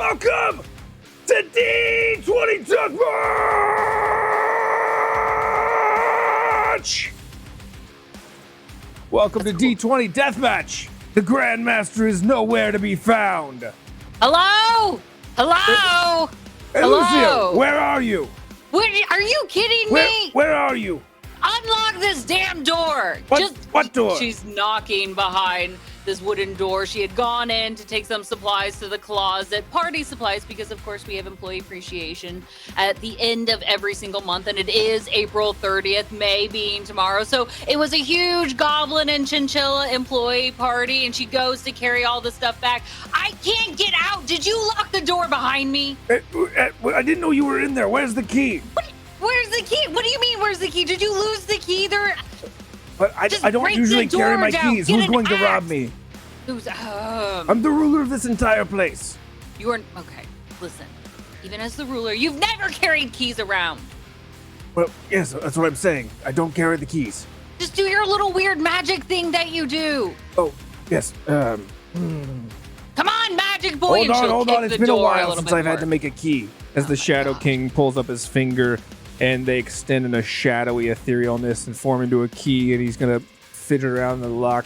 Welcome to D20 Deathmatch! Welcome to D20 Deathmatch. The Grandmaster is nowhere to be found. Hello? Hello? Hey, Hello? Lucia, where are you? Are you kidding me? Where are you? Unlock this damn door. What door? She's knocking behind this wooden door. She had gone in to take some supplies to the closet, party supplies, because of course we have employee appreciation at the end of every single month, and it is April 30th, May being tomorrow. So it was a huge goblin and chinchilla employee party, and she goes to carry all the stuff back. I can't get out. Did you lock the door behind me? I didn't know you were in there. Where's the key? Where's the key? What do you mean, where's the key? Did you lose the key? But I don't usually carry my keys. Who's going to rob me? I'm the ruler of this entire place. You are okay. Listen, even as the ruler, you've never carried keys around. Well, yes, that's what I'm saying. I don't carry the keys. Just do your little weird magic thing that you do. Oh, yes. Come on, magic boy. Hold on. It's been a while since I've had to make a key. As the Shadow King pulls up his finger and they extend in a shadowy etherealness and form into a key, and he's gonna fit it around the lock,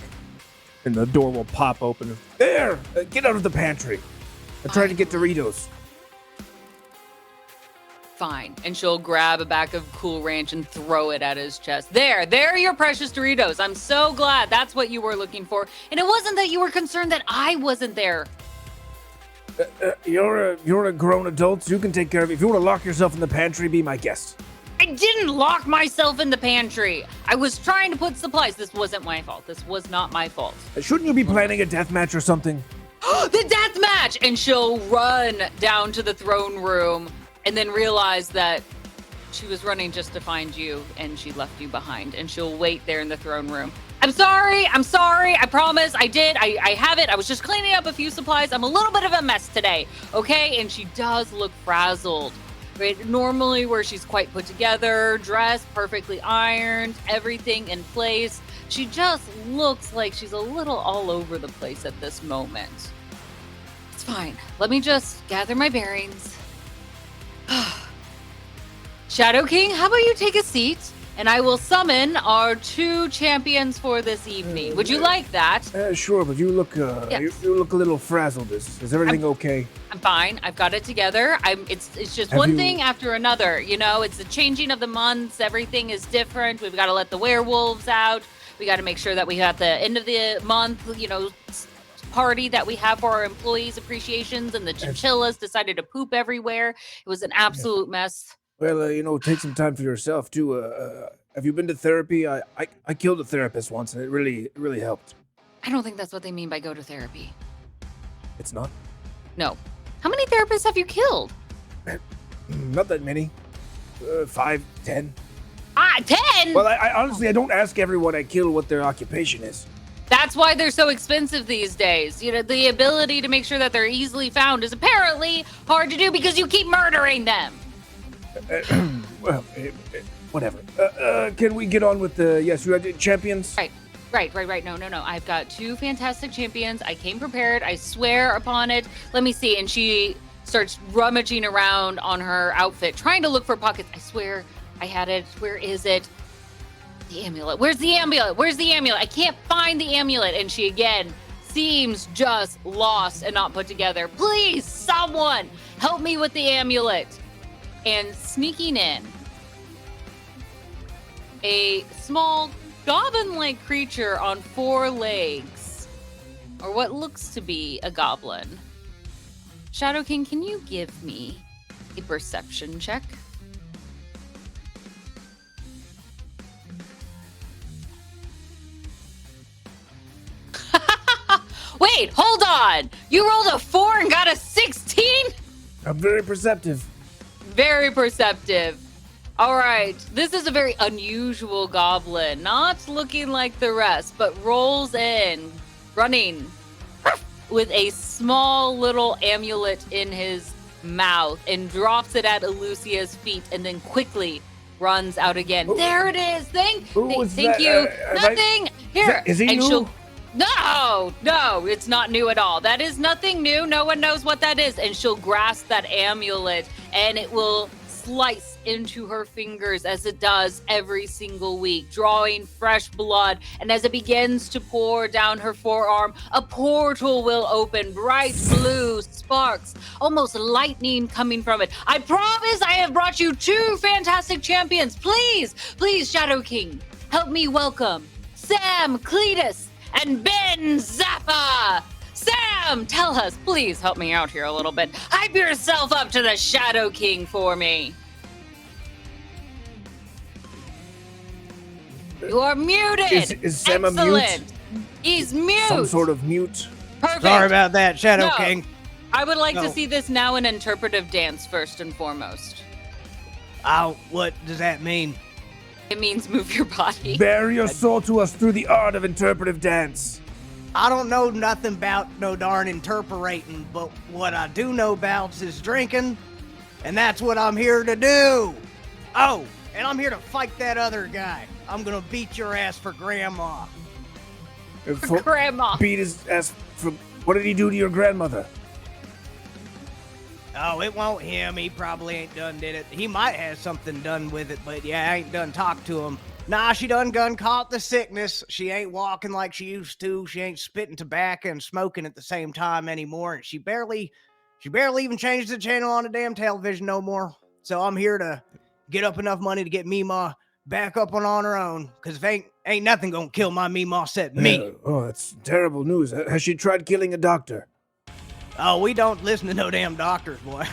and the door will pop open. There! Get out of the pantry. I'm trying to get Doritos. Fine. And she'll grab a bag of Cool Ranch and throw it at his chest. There are your precious Doritos. I'm so glad that's what you were looking for. And it wasn't that you were concerned that I wasn't there. You're a grown adult. You can take care of it. If you want to lock yourself in the pantry, be my guest. I didn't lock myself in the pantry. I was trying to put supplies. This wasn't my fault. This was not my fault. Shouldn't you be planning a death match or something? The death match! And she'll run down to the throne room and then realize that she was running just to find you and she left you behind. And she'll wait there in the throne room. I'm sorry. I promise. I did. I have it. I was just cleaning up a few supplies. I'm a little bit of a mess today. Okay? And she does look frazzled. Right? Normally where she's quite put together, dressed, perfectly ironed, everything in place. She just looks like she's a little all over the place at this moment. It's fine. Let me just gather my bearings. Shadow King, how about you take a seat? And I will summon our 2 champions for this evening. Would you like that? Sure, but you look Yes. you look a little frazzled. Is everything okay? I'm fine. I've got it together. It's just one thing after another. You know, it's the changing of the months. Everything is different. We've got to let the werewolves out. We got to make sure that we have the end of the month, party that we have for our employees' appreciations, and the chinchillas decided to poop everywhere. It was an absolute mess. Well, take some time for yourself too. Have you been to therapy? I killed a therapist once, and it really helped. I don't think that's what they mean by go to therapy. It's not? No. How many therapists have you killed? Not that many. 5, 10. 10? Well, I honestly, I don't ask everyone I kill what their occupation is. That's why they're so expensive these days. The ability to make sure that they're easily found is apparently hard to do because you keep murdering them. Well, whatever. Can we get on with the you had champions? Right. No. I've got 2 fantastic champions. I came prepared. I swear upon it. Let me see. And she starts rummaging around on her outfit, trying to look for pockets. I swear I had it. Where is it? The amulet. Where's the amulet? I can't find the amulet. And she again seems just lost and not put together. Please, someone help me with the amulet. And sneaking in, a small goblin-like creature on 4 legs, or what looks to be a goblin. Shadow King, can you give me a perception check? Wait, hold on! You rolled a 4 and got a 16? I'm very perceptive. Very perceptive. All right, this is a very unusual goblin, not looking like the rest, but rolls in, running with a small little amulet in his mouth and drops it at Lucia's feet and then quickly runs out again. There it is. Thank you. Nothing. Here. Is he new? No, it's not new at all. That is nothing new. No one knows what that is. And she'll grasp that amulet and it will slice into her fingers as it does every single week, drawing fresh blood. And as it begins to pour down her forearm, a portal will open, bright blue sparks, almost lightning coming from it. I promise I have brought you 2 fantastic champions. Please, Shadow King, help me welcome Sam Cletus and Ben Zappa. Sam, tell us, please help me out here a little bit. Hype yourself up to the Shadow King for me. You are muted. Is Sam a Excellent. mute? He's mute. Some sort of mute? Perfect. Sorry about that, Shadow King. I would like to No. see this now in interpretive dance first and foremost. Oh, what does that mean? It means move your body. Bare your soul to us through the art of interpretive dance. I don't know nothing about no darn interpreting, but what I do know about is drinking, and that's what I'm here to do. Oh, and I'm here to fight that other guy. I'm gonna beat your ass for Grandma. Grandma. Beat his ass for... What did he do to your grandmother? Oh, it won't him. He probably ain't done did it. He might have something done with it, but yeah, I ain't done talked to him. Nah, she done caught the sickness. She ain't walking like she used to. She ain't spitting tobacco and smoking at the same time anymore. And she barely even changed the channel on the damn television no more. So I'm here to get up enough money to get Meemaw back up on her own. Cause if ain't nothing gonna kill my Meemaw except me. Oh, that's terrible news. Has she tried killing a doctor? Oh, we don't listen to no damn doctors, boy.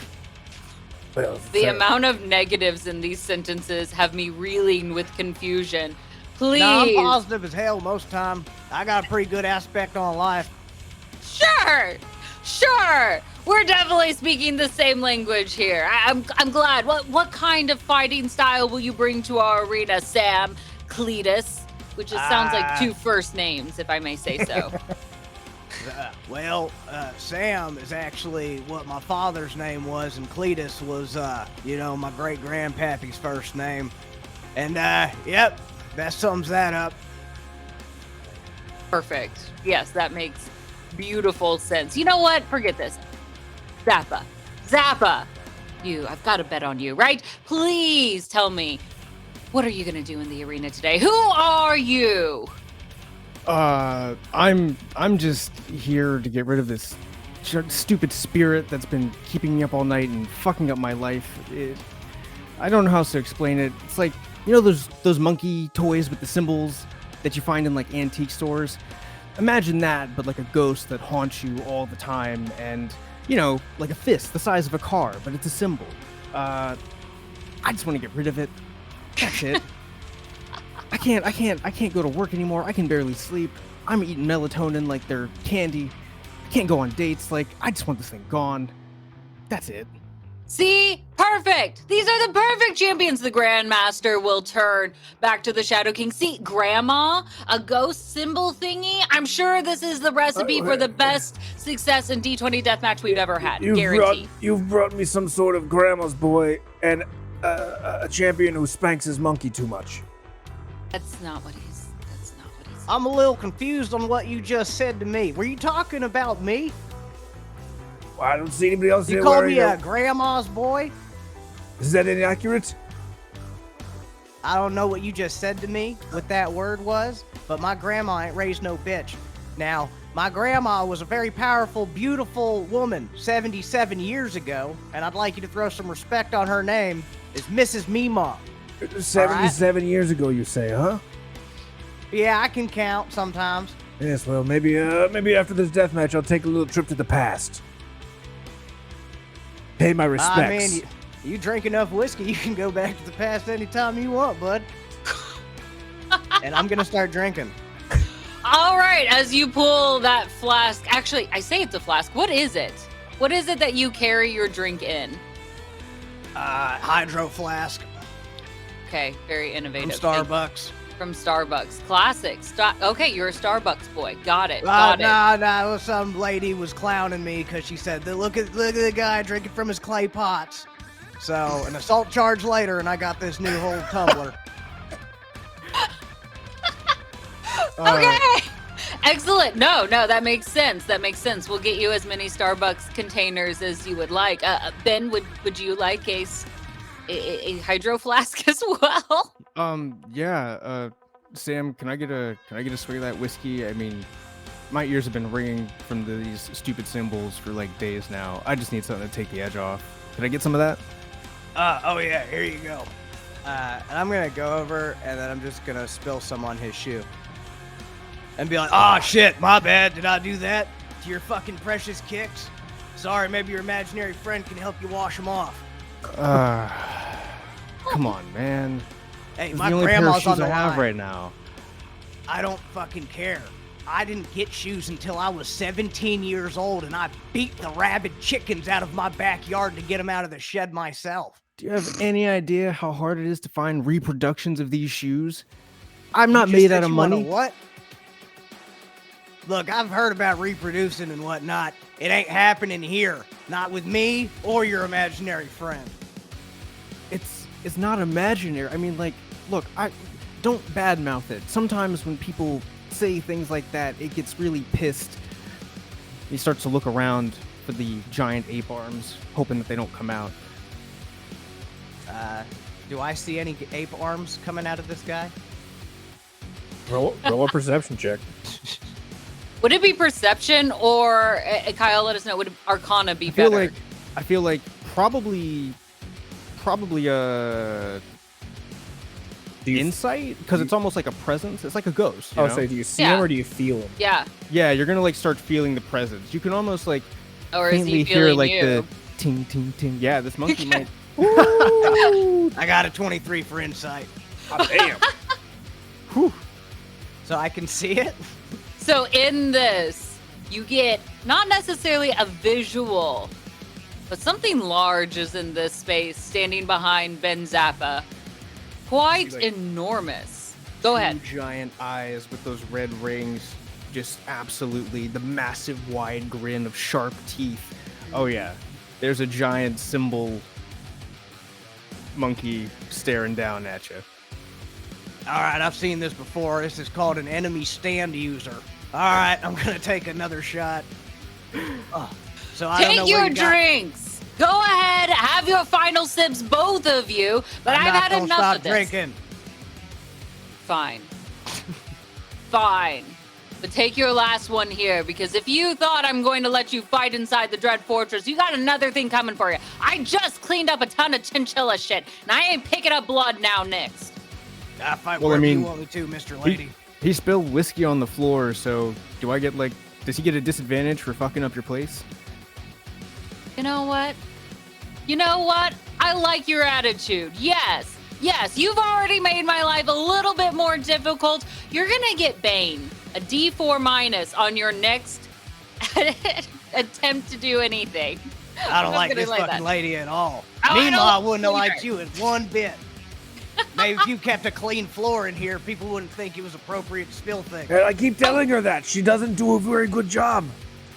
Well, The fair. amount of negatives in these sentences have me reeling with confusion. Please. No, I'm positive as hell most time. I got a pretty good aspect on life. Sure. We're definitely speaking the same language here. I'm glad. What kind of fighting style will you bring to our arena, Sam Cletus? Which sounds like 2 first names, if I may say so. Sam is actually what my father's name was, and Cletus was, my great-grandpappy's first name. And, yep, that sums that up. Perfect. Yes, that makes beautiful sense. You know what? Forget this. Zappa. I've got a bet on you, right? Please tell me, what are you going to do in the arena today? Who are you? I'm just here to get rid of this stupid spirit that's been keeping me up all night and fucking up my life. I don't know how else to explain it. It's like, those monkey toys with the symbols that you find in like antique stores. Imagine that, but like a ghost that haunts you all the time, and like a fist the size of a car, but it's a symbol. I just want to get rid of it. That's it. I can't go to work anymore. I can barely sleep. I'm eating melatonin like they're candy. I can't go on dates. Like, I just want this thing gone. That's it. See? Perfect. These are the perfect champions. The Grandmaster will turn back to the Shadow King. See, Grandma, a ghost symbol thingy. I'm sure this is the recipe for the best success in D20 Deathmatch we've ever had. Guaranteed. You've brought me some sort of grandma's boy and a champion who spanks his monkey too much. That's not what he's. I'm a little confused on what you just said to me. Were you talking about me? Well, I don't see anybody else You here called wearing me a grandma's boy? Is that inaccurate? I don't know what you just said to me, what that word was, but my grandma ain't raised no bitch. Now, my grandma was a very powerful, beautiful woman 77 years ago, and I'd like you to throw some respect on her name. It's Mrs. Meemaw. 77 years ago, you say, huh? Yeah, I can count sometimes. Yes, well, maybe after this deathmatch, I'll take a little trip to the past. Pay my respects. I mean, you drink enough whiskey, you can go back to the past anytime you want, bud. And I'm gonna start drinking. All right, as you pull that flask. Actually, I say it's a flask. What is it? What is it that you carry your drink in? Hydro flask. Okay, very innovative. From Starbucks. From Starbucks. Classic. Okay, you're a Starbucks boy. Got it. No, some lady was clowning me because she said, look at the guy drinking from his clay pots. So, an assault charge later, and I got this new whole tumbler. Okay. Excellent. No, that makes sense. We'll get you as many Starbucks containers as you would like. Ben, would you like a hydro flask as well? Yeah. Sam, can I get a swig of that whiskey? I mean, my ears have been ringing from these stupid symbols for like days now. I just need something to take the edge off. Can I get some of that? Oh yeah, here you go. And I'm gonna go over and then I'm just gonna spill some on his shoe. And be like, oh shit, my bad, did I do that to your fucking precious kicks? Sorry, maybe your imaginary friend can help you wash them off. Come on, man. Hey, This is my the only pair of grandma's shoes on the I have line. right now. I don't fucking care. I didn't get shoes until I was 17 years old, and I beat the rabid chickens out of my backyard to get them out of the shed myself. Do you have any idea how hard it is to find reproductions of these shoes? I'm not You just made said out of you wanna money. What? Look, I've heard about reproducing and whatnot. It ain't happening here. Not with me or your imaginary friend. It's not imaginary. I mean, like, look, I don't badmouth it. Sometimes when people say things like that, it gets really pissed. He starts to look around for the giant ape arms, hoping that they don't come out. Do I see any ape arms coming out of this guy? Roll a perception check. Would it be perception or Kyle? Let us know. Would Arcana be better? I feel like probably insight, because it's almost like a presence. It's like a ghost. You know? So do you see Yeah. him or do you feel him? Yeah. Yeah, you're gonna like start feeling the presence. You can almost like Or is faintly he hear feeling like you? the ting ting ting. Yeah, this monkey might. I got a 23 for insight. Oh, damn. Whew. So I can see it? So in this, you get not necessarily a visual, but something large is in this space, standing behind Ben Zappa. Quite like, enormous. Go ahead. Two giant eyes with those red rings. Just absolutely the massive wide grin of sharp teeth. Oh yeah, there's a giant symbol monkey staring down at you. All right, I've seen this before. This is called an enemy stand user. All right, I'm gonna take another shot. So I don't know Take your where you got- drinks. Go ahead, have your final sips, both of you. But I'm I've not had gonna enough stop of this. drinking. Fine. Fine. But take your last one here, because if you thought I'm going to let you fight inside the Dread Fortress, you got another thing coming for you. I just cleaned up a ton of chinchilla shit, and I ain't picking up blood now next. I fight Well, I wherever mean, you want me to, Mr. Lady. He spilled whiskey on the floor, so do I get like? Does he get a disadvantage for fucking up your place? You know what? I like your attitude. Yes, you've already made my life a little bit more difficult. You're gonna get Bane, a D4 minus on your next attempt to do anything. I don't I'm like gonna this lay fucking that. lady at all. Oh, I Meanwhile, I don't wouldn't have either. liked you in one bit. Maybe if you kept a clean floor in here, people wouldn't think it was appropriate to spill things. And I keep telling her that. She doesn't do a very good job.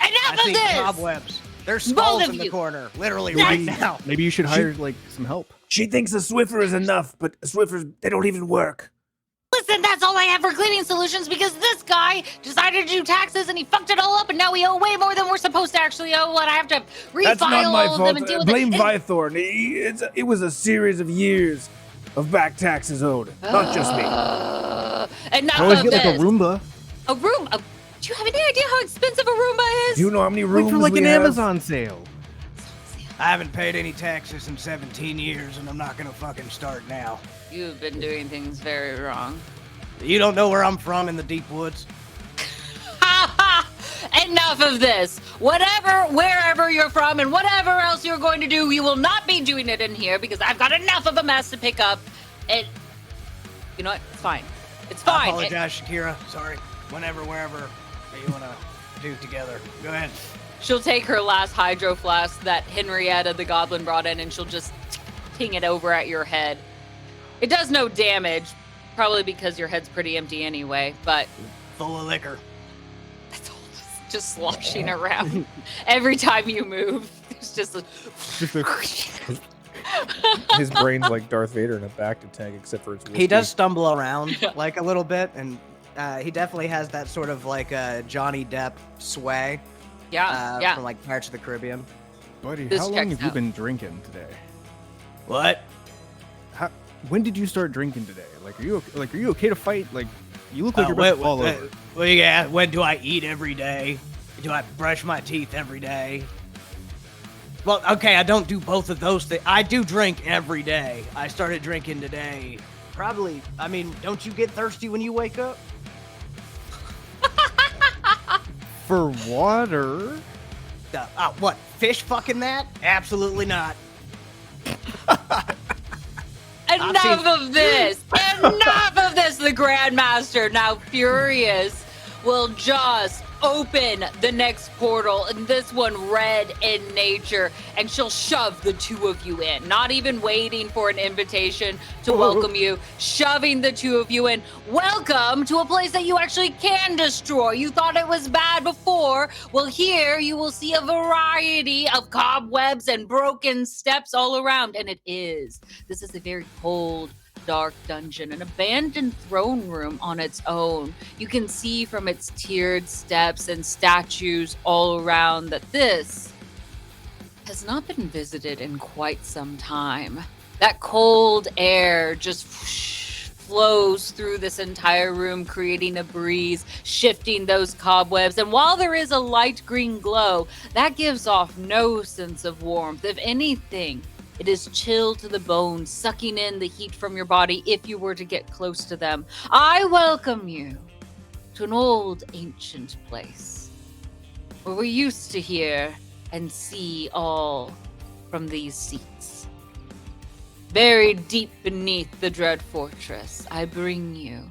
I Enough see of this! cobwebs. There's Both skulls of in the you. corner, literally Yes. right now. Maybe you should hire like some help. She thinks a Swiffer is enough, but Swiffers, they don't even work. Listen, that's all I have for cleaning solutions because this guy decided to do taxes and he fucked it all up, and now we owe way more than we're supposed to actually owe, and I have to refile That's not my all of fault. them and deal with Blame it. Vythorn. It was a series of years of back taxes owed. Not just me. Enough Always of get like this. a Roomba. A room? Do you have any idea how expensive a Roomba is? Do you know how many Like rooms for like we an have? Amazon sale. I haven't paid any taxes in 17 years, and I'm not gonna fucking start now. You've been doing things very wrong. You don't know where I'm from in the deep woods? Enough of this. Wherever you're from, and whatever else you're going to do, you will not be doing it in here because I've got enough of a mess to pick up. And you know what? It's fine. It's I fine. apologize, Shakira. Sorry. Whenever, wherever that you wanna do together. Go ahead. She'll take her last hydro flask that Henrietta the Goblin brought in, and she'll just ting it over at your head. It does no damage, probably because your head's pretty empty anyway, but Full of liquor. that's all just sloshing around. Every time you move, there's just a... His brain's like Darth Vader in a back tank, except for it's whiskey. He does stumble around like a little bit, and He definitely has that sort of like Johnny Depp sway. Yeah. From like Pirates of the Caribbean. Buddy, This how long checks have you out. been drinking today? What? When did you start drinking today? Like, are you okay to fight? Like, you look like you're about to fall over. Well, yeah. When do I eat every day? Do I brush my teeth every day? Well, okay, I don't do both of those things. I do drink every day. I started drinking today. Probably. I mean, don't you get thirsty when you wake up? For water? What? Fish fucking that? Absolutely not. Enough of this! Enough of this! The Grandmaster, now furious, will just open the next portal, and this one red in nature, and she'll shove the two of you in, not even waiting for an invitation to welcome you, shoving the two of you in. Welcome to a place that you actually can destroy. You thought it was bad before. Well, here you will see a variety of cobwebs and broken steps all around, and it is. This is a very cold, dark dungeon, an abandoned throne room on its own. You can see from its tiered steps and statues all around that this has not been visited in quite some time. That cold air just flows through this entire room, creating a breeze, shifting those cobwebs. And while there is a light green glow, that gives off no sense of warmth. If anything, it is chill to the bones, sucking in the heat from your body if you were to get close to them. I welcome you to an old, ancient place where we used to hear and see all from these seats. Buried deep beneath the dread fortress, I bring you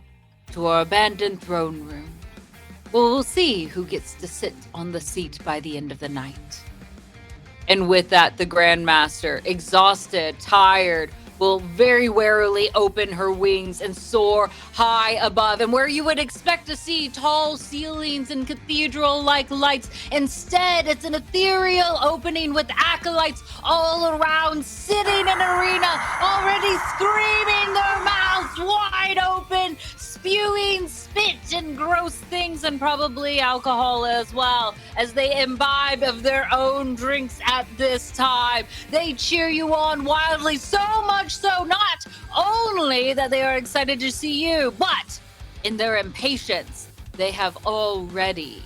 to our abandoned throne room. We'll see who gets to sit on the seat by the end of the night. And with that, the Grandmaster, exhausted, tired, will very warily open her wings and soar high above. And where you would expect to see tall ceilings and cathedral-like lights, instead it's an ethereal opening with acolytes all around, sitting in an arena, already screaming their mouths wide open, spewing spit and gross things and probably alcohol as well, as they imbibe of their own drinks at this time. They cheer you on wildly, so much so not only that they are excited to see you, but in their impatience, they have already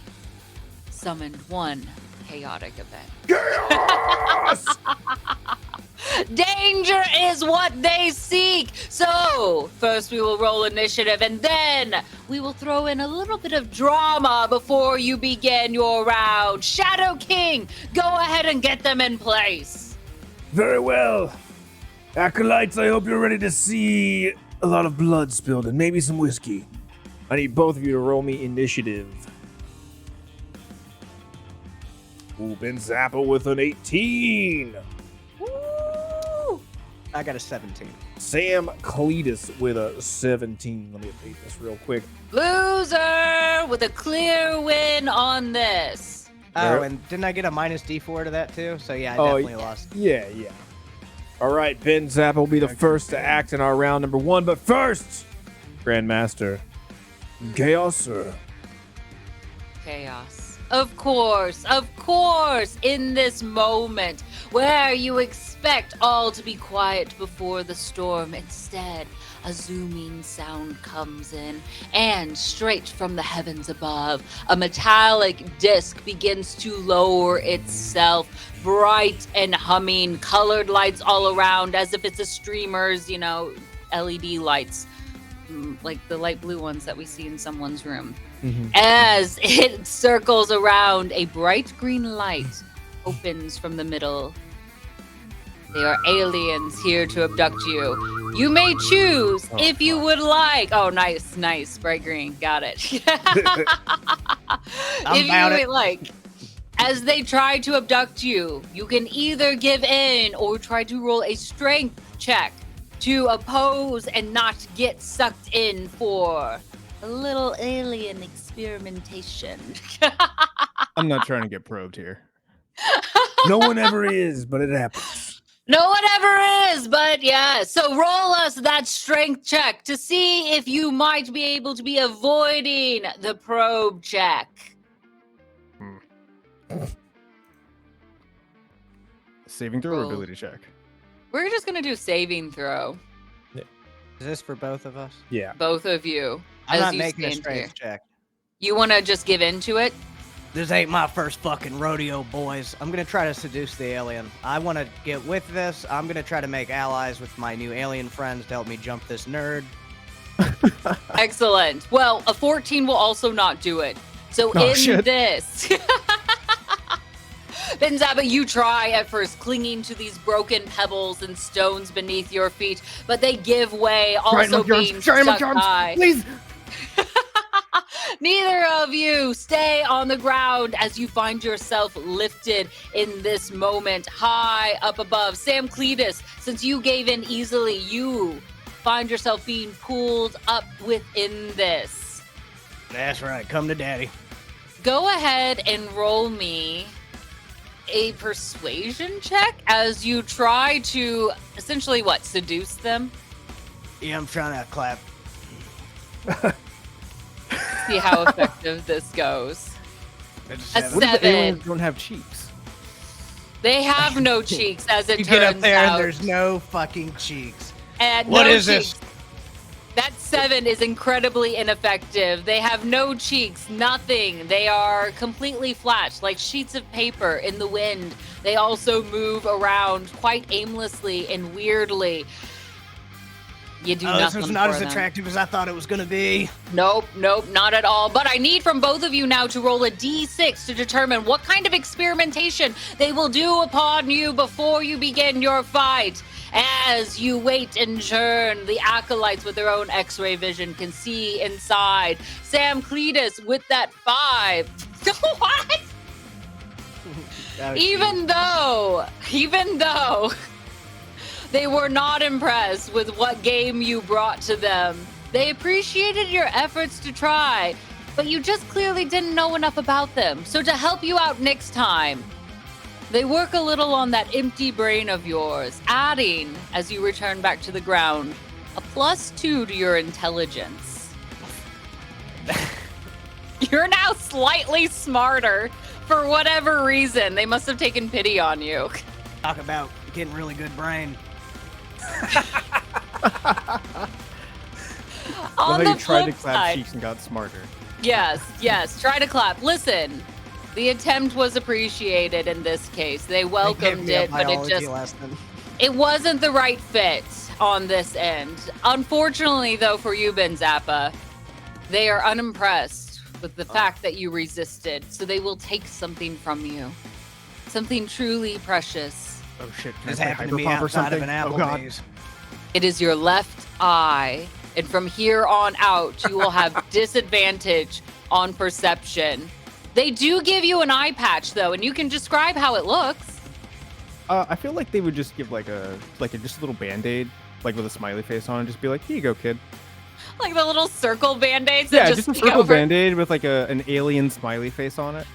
summoned one chaotic event. Chaos! Danger is what they seek. So first we will roll initiative, and then we will throw in a little bit of drama before you begin your round. Shadow King, go ahead and get them in place. Very well. Acolytes, I hope you're ready to see a lot of blood spilled and maybe some whiskey. I need both of you to roll me initiative. Ooh, Ben Zappa with an 18. I got a 17. Sam Cletus with a 17. Let me update this real quick. Loser with a clear win on this. Oh, and didn't I get a minus D4 to that too? So yeah, I Oh, definitely lost. Yeah. All right, Ben Zappa will be the first to act in our round number 1. But first, Grandmaster, Chaos, sir. Chaos. Of course, in this moment where you expect all to be quiet before the storm, instead, a zooming sound comes in, and straight from the heavens above, a metallic disc begins to lower itself, bright and humming, colored lights all around, as if it's a streamer's, LED lights, like the light blue ones that we see in someone's room. Mm-hmm. As it circles around, a bright green light opens from the middle. They are aliens here to abduct you. You may choose if you would like. Oh, nice. Bright green. Got it. If you would like. As they try to abduct you, you can either give in or try to roll a strength check to oppose and not get sucked in for a little alien experimentation. I'm not trying to get probed here. No one ever is, but it happens. No one ever is, but yeah. So roll us that strength check to see if you might be able to be avoiding the probe check. Saving throw or Roll. ability check? We're just going to do saving throw. Is this for both of us? Yeah. Both of you. I'm as not you making a stand strength here. check. You want to just give into it? This ain't my first fucking rodeo, boys. I'm gonna try to seduce the alien. I want to get with this. I'm gonna try to make allies with my new alien friends to help me jump this nerd. Excellent. Well, a 14 will also not do it. So Oh, in shit. this, Benzaba, you try at first clinging to these broken pebbles and stones beneath your feet, but they give way, also being stuck high. Please. Neither of you stay on the ground as you find yourself lifted in this moment high up above. Sam Cletus, since you gave in easily, you find yourself being pulled up within this. That's right. Come to daddy. Go ahead and roll me a persuasion check as you try to essentially seduce them. Yeah, I'm trying to clap. See how effective this goes. That's A a What if the 7. aliens don't have cheeks? They have no cheeks, as it You turns get up there out. and there's no fucking cheeks. And What no is cheeks. this? That 7 is incredibly ineffective. They have no cheeks, nothing. They are completely flat, like sheets of paper in the wind. They also move around quite aimlessly and weirdly. You do Oh, nothing this was not for as them. attractive as I thought it was gonna be. Nope, not at all. But I need from both of you now to roll a d6 to determine what kind of experimentation they will do upon you before you begin your fight. As you wait and churn, the Acolytes with their own X-ray vision can see inside. Sam Cletus with that 5. What? Even though they were not impressed with what game you brought to them, they appreciated your efforts to try, but you just clearly didn't know enough about them. So to help you out next time, they work a little on that empty brain of yours, adding, as you return back to the ground, a +2 to your intelligence. You're now slightly smarter for whatever reason. They must have taken pity on you. Talk about getting really good brain. On Well, the you tried to flip clap side, cheeks and got smarter. yes, try to clap. Listen, the attempt was appreciated in this case. They welcomed it, but it wasn't the right fit on this end. Unfortunately, though, for you, Ben Zappa, they are unimpressed with the fact that you resisted, so they will take something from you. Something truly precious. Oh shit! Can This I play happened to me Hyperpop or outside of something? an Oh god! Applebee's. It is your left eye, and from here on out, you will have disadvantage on perception. They do give you an eye patch, though, and you can describe how it looks. I feel like they would just give like a just a little Band-Aid, like with a smiley face on, and just be like, "Here you go, kid." Like the little circle band-aids Yeah, that just a stick circle over. Band-Aid with like an alien smiley face on it.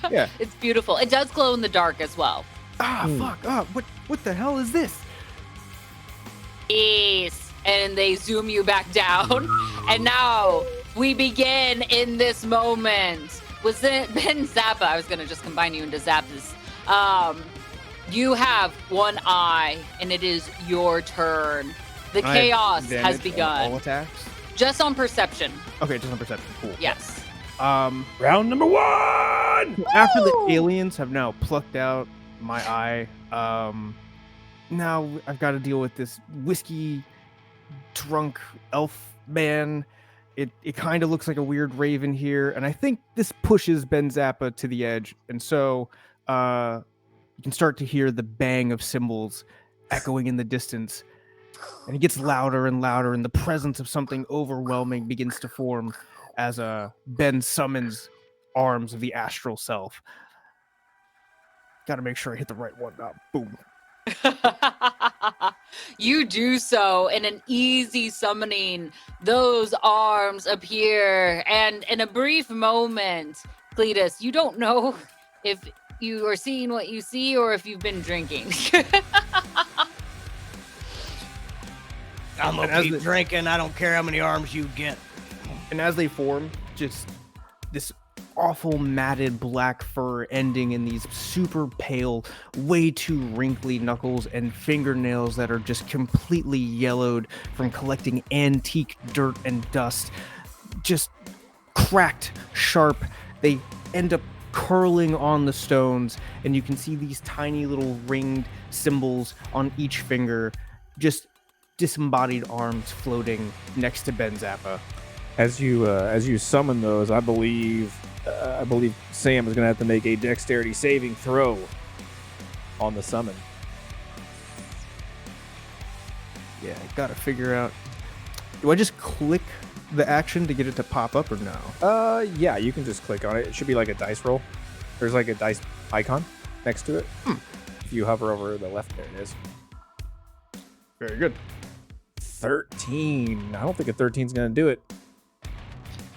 Yeah. It's beautiful. It does glow in the dark as well. Ah, fuck! Ah, what the hell is this? Yes. And they zoom you back down. And now we begin in this moment. Was it Ben Zappa? I was going to just combine you into Zappas. You have one eye, and it is your turn. The I have chaos has advantage on begun. all attacks. Just on perception. Okay, just on perception. Cool. Yes. Round number 1! After the aliens have now plucked out my eye, now I've got to deal with this whiskey drunk elf man. It kind of looks like a weird raven here, and I think this pushes Ben Zappa to the edge, and so you can start to hear the bang of cymbals echoing in the distance, and it gets louder and louder, and the presence of something overwhelming begins to form as Ben summons arms of the astral self. Got to make sure I hit the right one. Boom. You do so in an easy summoning. Those arms appear, and in a brief moment, Cletus, you don't know if you are seeing what you see or if you've been drinking. I'm gonna keep drinking. I don't care how many arms you get. And as they form, just this awful matted black fur ending in these super pale, way too wrinkly knuckles and fingernails that are just completely yellowed from collecting antique dirt and dust. Just cracked, sharp. They end up curling on the stones, and you can see these tiny little ringed symbols on each finger, just disembodied arms floating next to Ben Zappa. As you summon those, I believe Sam is going to have to make a dexterity saving throw on the summon. Yeah, I gotta figure out. Do I just click the action to get it to pop up or no? Yeah, you can just click on it. It should be like a dice roll. There's like a dice icon next to it. If you hover over the left, there it is. Very good. 13. I don't think a 13 is going to do it.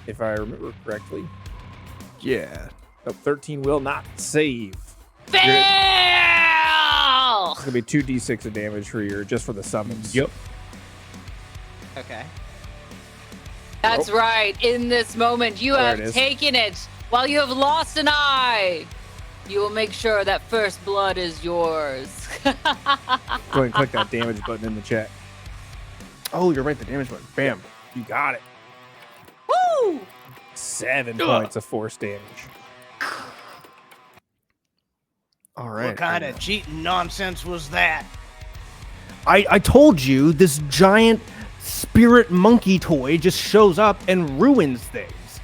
If I remember correctly. Yeah. Nope, 13 will not save. Fail! It's going to be 2d6 of damage just for the summons. Yep. Okay. That's right. In this moment, you There it have is. taken it. While you have lost an eye, you will make sure that first blood is yours. Go ahead and click that damage button in the chat. Oh, you're right. The damage button. Bam. You got it. Woo! 7 points of force damage. All right. What kind of cheating nonsense was that? I told you this giant spirit monkey toy just shows up and ruins things.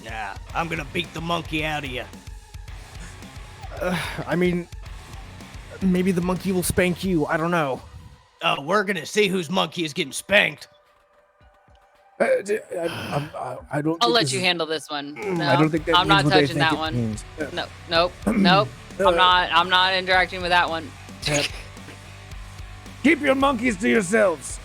Nah, I'm gonna beat the monkey out of you. I mean, maybe the monkey will spank you. I don't know. Oh, we're gonna see whose monkey is getting spanked. I don't. I'll think let this you is- handle this one. No, I don't think that I'm means not what they touching think that it one. means. No, nope, nope. I'm not interacting with that one. Keep your monkeys to yourselves.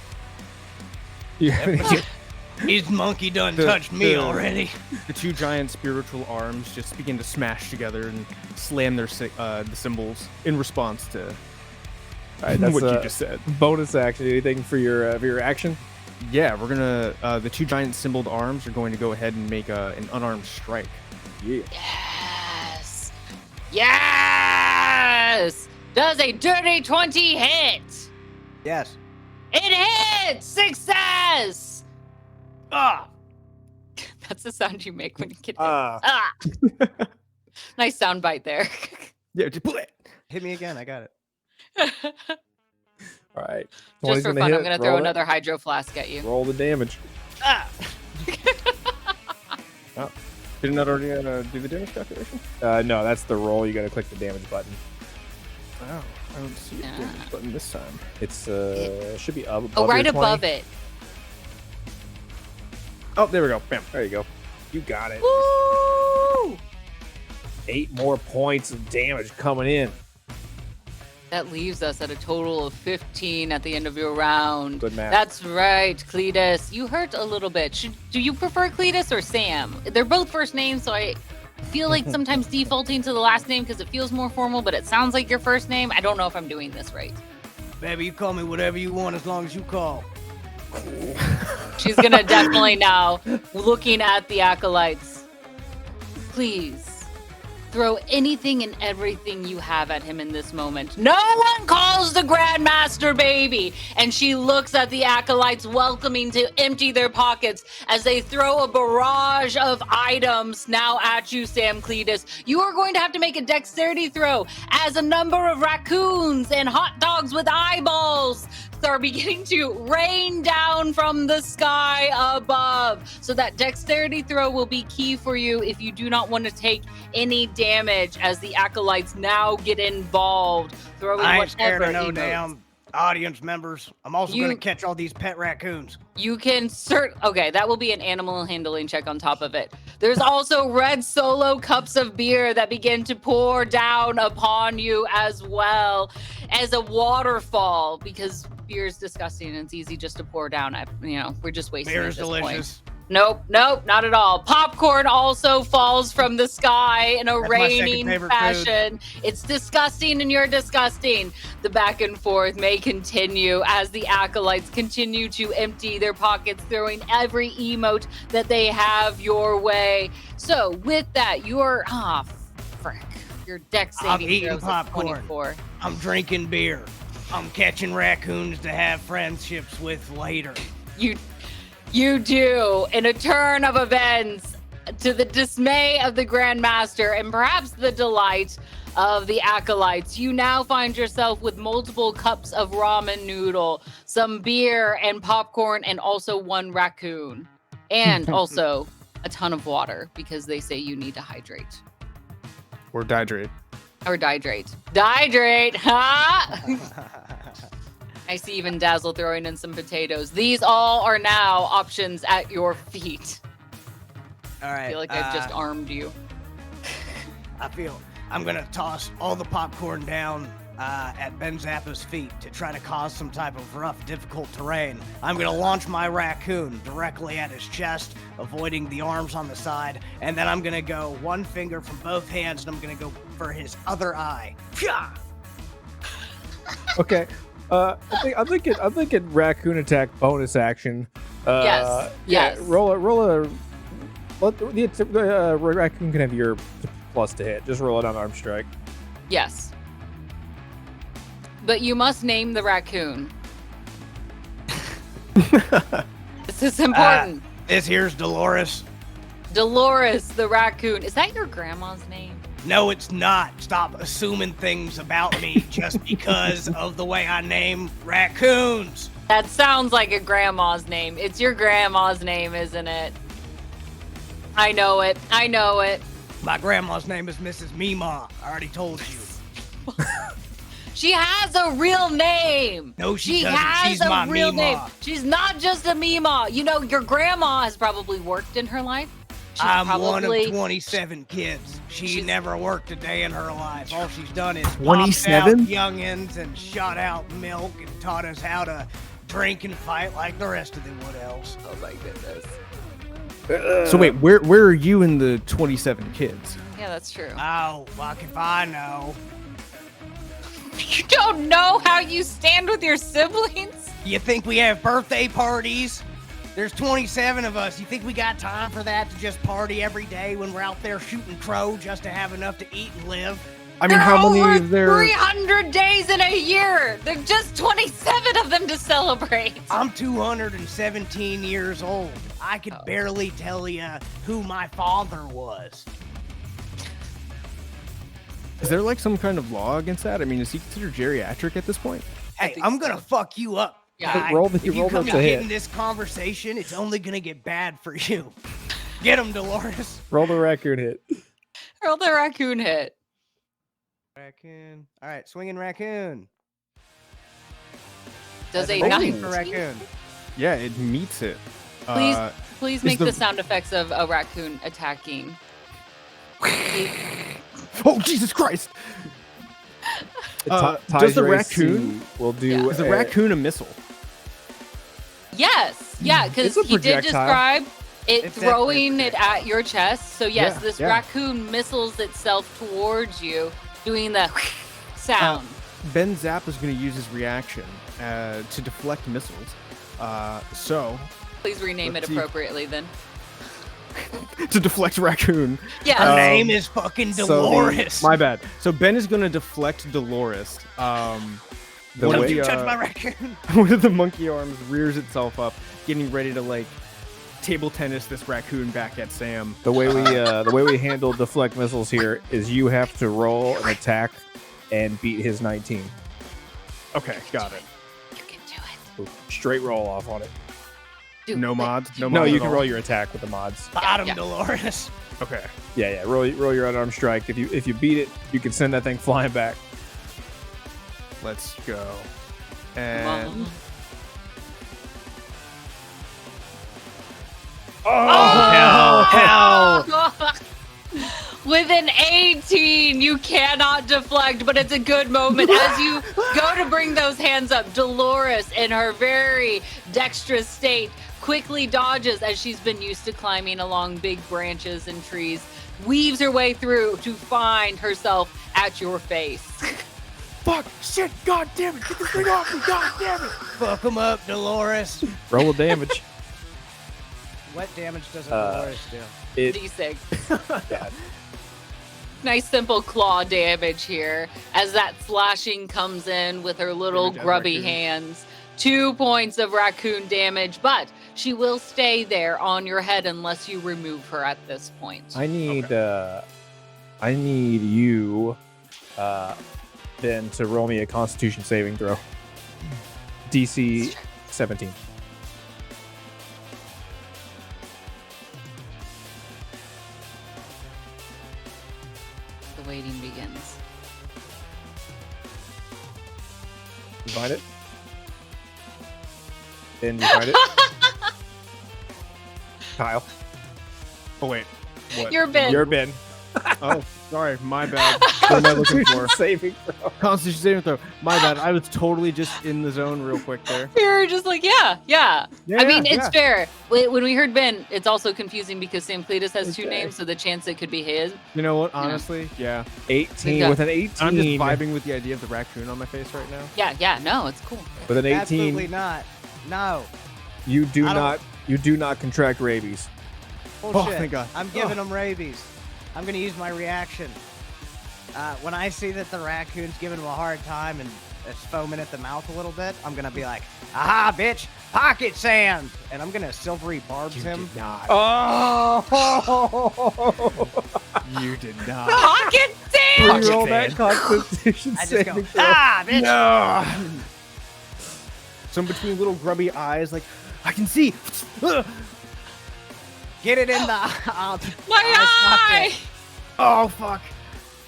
His monkey done touched me already. The two giant spiritual arms just begin to smash together and slam their the symbols in response to Alright, that's what you just said. bonus action. Anything for your action? Yeah, we're gonna the two giant symboled arms are going to go ahead and make an unarmed strike. Yeah. Yes. Yes. Does a dirty 20 hit? Yes. It hits. Success. Ah. That's the sound you make when you get hit. Ah. Nice sound bite there. Yeah, just pull it. Hit me again. I got it. All right. Just 20's for gonna fun, hit. I'm gonna Roll throw it. another hydro flask at you. Roll the damage. Ah. Didn't that already do the damage calculation? No, that's the roll. You got to click the damage button. Oh, I don't see a Yeah. damage button this time. It's should be above. Oh, right your 20. above it. Oh, there we go. Bam. There you go. You got it. Woo! 8 more points of damage coming in. That leaves us at a total of 15 at the end of your round. Good math. That's right, Cletus. You hurt a little bit. Do you prefer Cletus or Sam? They're both first names, so I feel like sometimes defaulting to the last name because it feels more formal, but it sounds like your first name. I don't know if I'm doing this right. Baby, you call me whatever you want as long as you call. She's gonna definitely now, looking at the Acolytes, please throw anything and everything you have at him in this moment. No one calls the Grandmaster baby. And she looks at the Acolytes, welcoming to empty their pockets as they throw a barrage of items now at you, Sam Cletus. You are going to have to make a dexterity throw as a number of raccoons and hot dogs with eyeballs are beginning to rain down from the sky above. So that dexterity throw will be key for you if you do not want to take any damage as the Acolytes now get involved. Throwing I ain't scared whatever of no emotes. damn audience members. I'm also gonna catch all these pet raccoons. You can okay, that will be an animal handling check on top of it. There's also red solo cups of beer that begin to pour down upon you as well as a waterfall because beer is disgusting and it's easy just to pour down. We're just wasting Beer it is at this point. delicious. Nope, not at all. Popcorn also falls from the sky in a That's my second raining favorite fashion. It's disgusting and you're disgusting. The back and forth may continue as the Acolytes continue to empty their pockets, throwing every emote that they have your way. So with that, your dex I'm saving eating throws at popcorn. 24. I'm drinking beer. I'm catching raccoons to have friendships with later. You do, in a turn of events, to the dismay of the Grandmaster and perhaps the delight of the Acolytes, you now find yourself with multiple cups of ramen noodle, some beer and popcorn, and also one raccoon. And also a ton of water, because they say you need to hydrate. Or dihydrate. Or dihydrate. Dihydrate, huh? I see even Dazzle throwing in some potatoes. These all are now options at your feet. All right. I feel like I've just armed you. I'm gonna toss all the popcorn down at Ben Zappa's feet to try to cause some type of rough, difficult terrain. I'm gonna launch my raccoon directly at his chest, avoiding the arms on the side, and then I'm gonna go one finger from both hands, and I'm gonna go for his other eye. Pya! Okay. I'm thinking raccoon attack bonus action. Yes. Yeah. Roll a. The raccoon can have your plus to hit. Just roll it on arm strike. Yes. But you must name the raccoon. This is important. This here's Dolores. Dolores the raccoon. Is that your grandma's name? No, it's not. Stop assuming things about me just because of the way I name raccoons. That sounds like a grandma's name. It's your grandma's name, isn't it? I know it. My grandma's name is Mrs. Mima. I already told you. She has a real name. No, she doesn't. has She's a my real Mima. name. She's not just a Mima. You know, your grandma has probably worked in her life. I'm one of 27 kids. She never worked a day in her life. All she's done is 27? popped out youngins and shot out milk and taught us how to drink and fight like the rest of the wood elves. Oh my goodness. So wait, where are you in the 27 kids? Yeah, that's true. Oh, fuck if I know. You don't know how you stand with your siblings? You think we have birthday parties? There's 27 of us. You think we got time for that, to just party every day when we're out there shooting crow just to have enough to eat and live? I mean, There how are many over of there? 300 days in a year. There are just 27 of them to celebrate. I'm 217 years old. I could barely tell you who my father was. Is there like some kind of law against that? I mean, is he considered geriatric at this point? Hey, I'm gonna fuck you up. Yeah. guy. Roll the- if you roll come the and get hit. in this conversation, it's only gonna get bad for you. Get him, Dolores. Roll the raccoon hit. Roll the raccoon hit. Raccoon. All right, swinging raccoon. Does That's a a 19 for raccoon. Yeah, it meets it. Please is make the- the sound effects of a raccoon attacking. Oh, Jesus Christ! Does the Tiger raccoon? AC will do? Yeah. Is the raccoon a missile? Yes, yeah, because It's a he did projectile. describe it It's throwing definitely a it at your chest. So yes, Yeah, this yeah. raccoon missiles itself towards you, doing the sound. Ben Zapp is going to use his reaction to deflect missiles. So Please rename let's it see. appropriately then. to deflect raccoon. Yes. Her name is fucking so Dolores. My bad. So Ben is going to deflect Dolores. The Don't way- you touch my raccoon. One of the monkey arms rears itself up, getting ready to like table tennis this raccoon back at Sam. The way we handle deflect missiles here is you have to roll an attack and beat his 19. Okay, got it. You can do it. Straight roll off on it. Do No it. mods. No No, mods you at can all? roll your attack with the mods. Bottom yeah. Dolores. Okay. Yeah. Roll your unarmed strike. If you beat it, you can send that thing flying back. Let's go. Come And on. hell! With an 18, you cannot deflect, but it's a good moment. As you go to bring those hands up, Dolores, in her very dexterous state, quickly dodges as she's been used to climbing along big branches and trees, weaves her way through to find herself at your face. Fuck! Shit! God damn it! Get this thing off me! God damn it! Fuck him up, Dolores. Roll damage. What damage does a Dolores do? D6. Yeah. Nice simple claw damage here as that slashing comes in with her little Damage as grubby raccoon. hands. 2 points of raccoon damage, but she will stay there on your head unless you remove her at this point. I need you, then to roll me a Constitution saving throw. DC 17. The waiting begins. You find it? Then you find it? Kyle. Oh wait, what? You're Ben. You're Ben. Oh, sorry, my bad. What am I looking for? Saving throw. Constitution saving throw. My bad. I was totally just in the zone real quick there. You're just like, yeah. Yeah, I mean, yeah, it's yeah. fair. When we heard Ben, it's also confusing because Sam Cletus has 2 Okay. names, so the chance it could be his. You know what? Honestly, yeah. 18 Yeah. with an 18. I'm just vibing with the idea of the raccoon on my face right now. Yeah, no, it's cool. With an 18, Absolutely not. No. you do I don't- not contract rabies. Bullshit. thank God. I'm giving them rabies. I'm gonna use my reaction. When I see that the raccoon's giving him a hard time and it's foaming at the mouth a little bit, I'm gonna be like, "Aha, bitch! Pocket sand!" And I'm gonna silvery barbs him. Not. Oh! You did not. Pocket sand! Roll that Constitution I just go, saving throw. "Ah, bitch!" No. So in between little grubby eyes, like I can see. Get it in the My eye! socket. Oh fuck.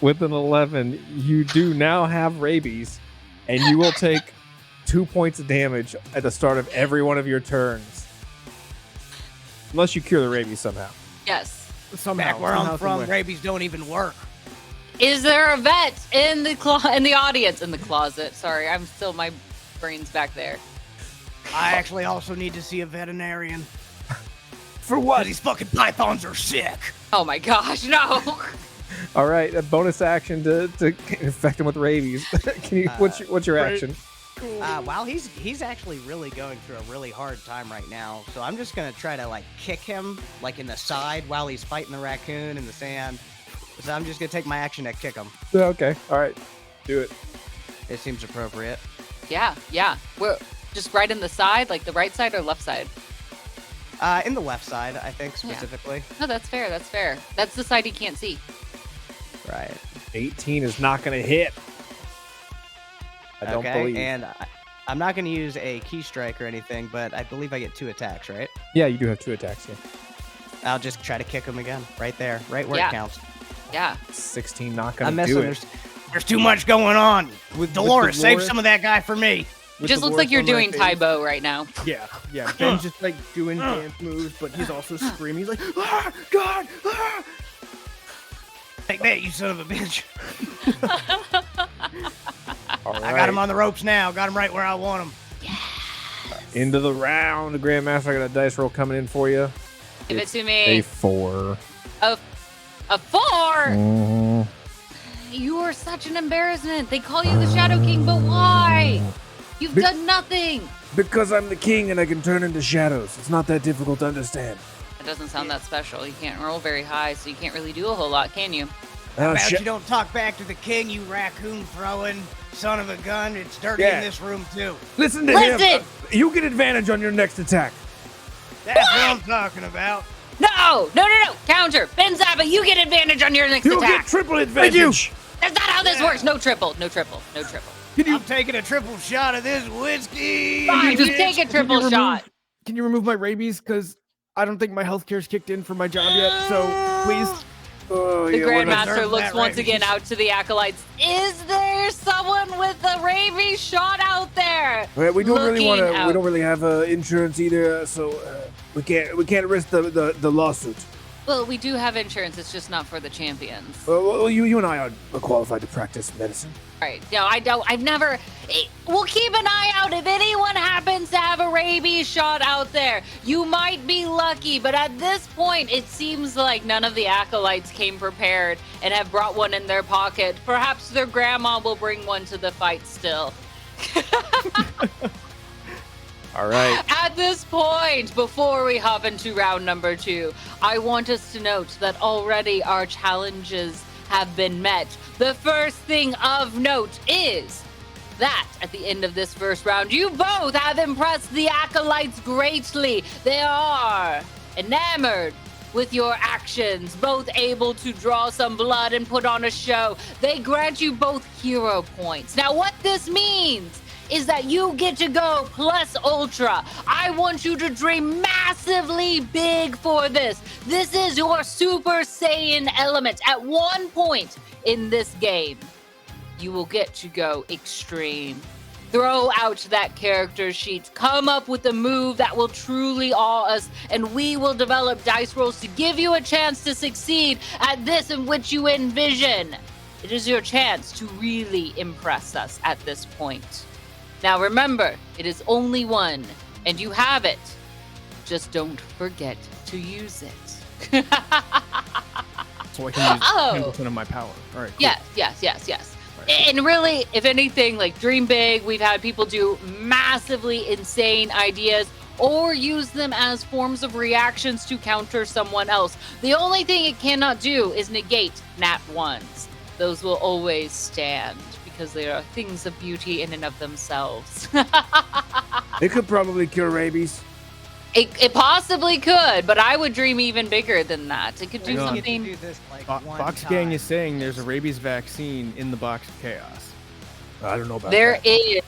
With an 11, you do now have rabies, and you will take 2 points of damage at the start of every one of your turns. Unless you cure the rabies somehow. Yes. Somehow. Back where I'm somehow, from, some way. rabies don't even work. Is there a vet in the audience? In the closet. Sorry, my brain's back there. I actually also need to see a veterinarian. For what? These fucking pythons are sick. Oh my gosh, no! All right, a bonus action to infect him with rabies. Can you? What's your action? Well, he's actually really going through a really hard time right now. So I'm just gonna try to kick him in the side while he's fighting the raccoon in the sand. So I'm just gonna take my action to kick him. Okay, all right, do it. It seems appropriate. Yeah. We're just right in the side, like the right side or left side? In the left side, I think specifically. No, that's fair. That's the side he can't see. Right. 18 is not going to hit. I don't believe. And I'm not gonna use a key strike or anything, but I believe I get 2 attacks, right? Yeah, you do have 2 attacks. Yeah. I'll just try to kick him again, right there, right where Yeah. it counts. Yeah. 16 not I'm going to messing. do it. There's too much going on. With Dolores, save Dolores- some of that guy for me. with Just looks Dolores like you're on my doing face. Taibo right now. Yeah. Ben's just doing dance moves, but he's also screaming. He's like, ah, God, ah! Take that, you son of a bitch. All I got him on the ropes now. Got him right where I want him. Into the round. Grandmaster, I got a dice roll coming in for you. Give it It's to A me. 4. A 4? Mhm. You are such an embarrassment. They call you the Shadow King, but why? You've Be- done nothing. Because I'm the king and I can turn into shadows. It's not that difficult to understand. It doesn't sound that special. You can't roll very high, so you can't really do a whole lot, can you? About you don't talk back to the king, you raccoon throwing son of a gun. It's dirty Yeah. in this room too. Listen to Listen! him. You get advantage on your next attack. That's what I'm talking about. No! Counter. Ben Zappa, you get advantage on your next You attack. get triple advantage. That's not how this works. No triple. I'm taking a triple shot of this whiskey. Fine, just take a triple shot. Can you remove my rabies? Because I don't think my healthcare's kicked in for my job yet. So please. Oh, The yeah, what about- Grandmaster deserve looks that once rabies. again out to the Acolytes. Is there someone with a rabies shot out there? Well, we don't really want Looking to. out. We don't really have insurance either, so we can't risk the lawsuit. Well, we do have insurance. It's just not for the champions. Well, you and I are qualified to practice medicine. Right. No, I've never. We'll keep an eye out if anyone happens to have a rabies shot out there. You might be lucky, but at this point, it seems like none of the acolytes came prepared and have brought one in their pocket. Perhaps their grandma will bring one to the fight still. All right. At this point, before we hop into round number 2, I want us to note that already our challenges have been met. The first thing of note is that at the end of this first round, you both have impressed the acolytes greatly. They are enamored with your actions, both able to draw some blood and put on a show. They grant you both hero points. Now, what this means is that you get to go plus ultra. I want you to dream massively big for this. This is your Super Saiyan element. At one point in this game, you will get to go extreme. Throw out that character sheet. Come up with a move that will truly awe us, and we will develop dice rolls to give you a chance to succeed at this in which you envision. It is your chance to really impress us at this point. Now remember, it is only one, and you have it. Just don't forget to use it. So I can use 10% of my power. All right. Cool. Yes. And really, if anything, like dream big. We've had people do massively insane ideas or use them as forms of reactions to counter someone else. The only thing it cannot do is negate nat ones. Those will always stand because they are things of beauty in and of themselves. It could probably cure rabies. It possibly could, but I would dream even bigger than that. It could do Hang on. something. Do this like one Box time. Gang is saying there's a rabies vaccine in the Box of Chaos. I don't know about There that. is,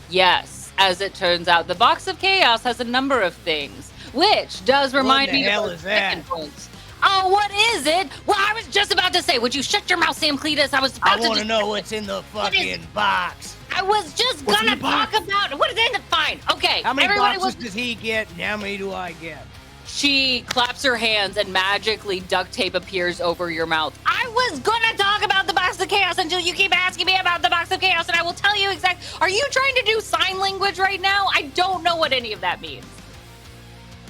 yes, as it turns out. The Box of Chaos has a number of things, which does remind What the me hell of is our that? second point. Oh, what is it? Well, I was just about to say, would you shut your mouth, Sam Cletus? I was I about to want to just, know what's in the fucking box. I was just What's in gonna the talk box? about what is in it. Fine, okay. How many Everybody boxes was. does he get, and how many do I get? She claps her hands and magically duct tape appears over your mouth. I was gonna talk about the Box of Chaos until you keep asking me about the Box of Chaos, and I will tell you exactly. Are you trying to do sign language right now? I don't know what any of that means.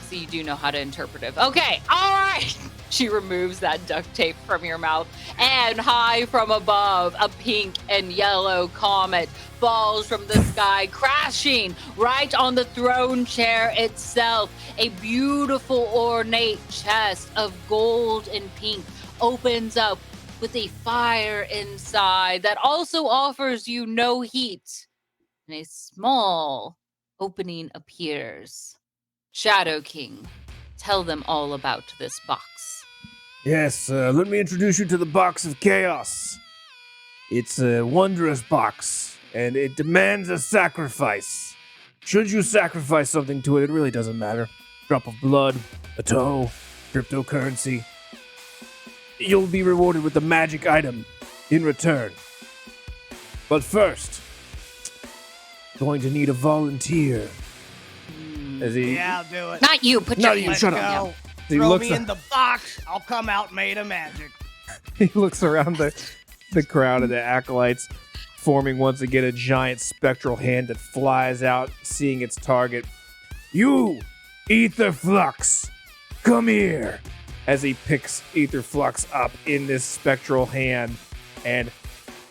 So you do know how to interpret it. Okay, all right. She removes that duct tape from your mouth, and high from above, a pink and yellow comet falls from the sky, crashing right on the throne chair itself. A beautiful, ornate chest of gold and pink opens up with a fire inside that also offers you no heat. And a small opening appears. Shadow King, tell them all about this box. Yes, let me introduce you to the Box of Chaos. It's a wondrous box, and it demands a sacrifice. Should you sacrifice something to it, it really doesn't matter. Drop of blood, a toe, cryptocurrency. You'll be rewarded with the magic item in return. But first, going to need a volunteer. As he, Yeah, I'll do it. Not you, put your Not you, hands shut down. up. Go. He Throw looks me at- in the box. I'll come out made of magic. He looks around the crowd of the acolytes, forming once again a giant spectral hand that flies out, seeing its target. You, Ether Flux, come here. As he picks Ether Flux up in this spectral hand, and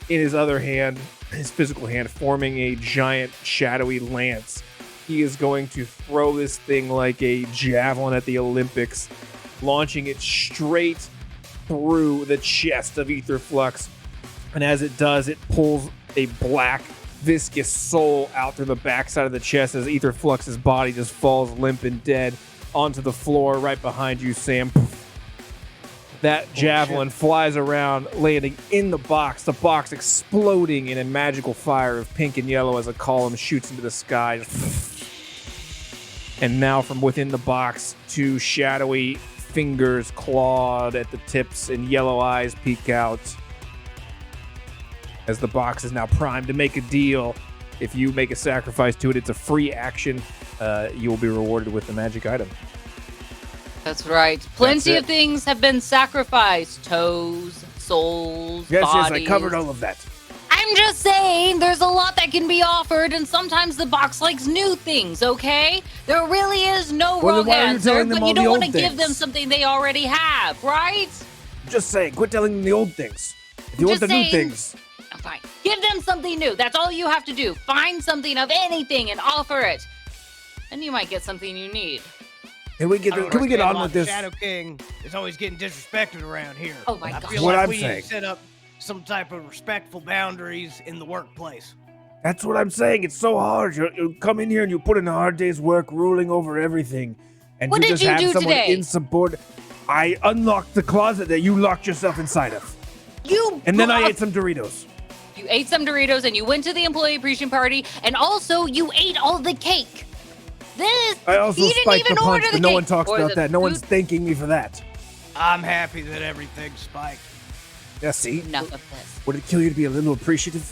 in his other hand, his physical hand, forming a giant shadowy lance. He is going to throw this thing like a javelin at the Olympics, launching it straight through the chest of Ether Flux. And as it does, it pulls a black, viscous soul out through the backside of the chest as Ether Flux's body just falls limp and dead onto the floor right behind you, Sam. That javelin flies around, landing in the box exploding in a magical fire of pink and yellow as a column shoots into the sky. And now from within the box, two shadowy fingers clawed at the tips and yellow eyes peek out. As the box is now primed to make a deal. If you make a sacrifice to it, it's a free action. You will be rewarded with the magic item. That's right. Plenty That's of things have been sacrificed. Toes, souls, Yes, bodies. I covered all of that. I'm just saying, there's a lot that can be offered, and sometimes the box likes new things, okay? There really is no Well, wrong then why are you answer, telling them but all you the don't want to old give them things? something they already have, right? Just saying, quit telling them the old things. If you want the Just new saying. things. Oh, fine. Give them something new. That's all you have to do. Find something of anything and offer it. And you might get something you need. Can we I get don't can we get understand on why with the this? Shadow King is always getting disrespected around here. Oh my I gosh. feel What like I'm we need saying. to set up some type of respectful boundaries in the workplace. That's what I'm saying. It's so hard. You come in here and you put in a hard day's work, ruling over everything, and What you did just you have do someone today? insubordinate. I unlocked the closet that you locked yourself inside of, and then I ate some Doritos. You ate some Doritos and you went to the employee appreciation party, and also you ate all the cake. I also you didn't spiked even the punch, order the but no cake. one talks Or about the that. No one's food- thanking me for that. I'm happy that everything's spiked. Yeah, see? Enough of this. Would it kill you to be a little appreciative?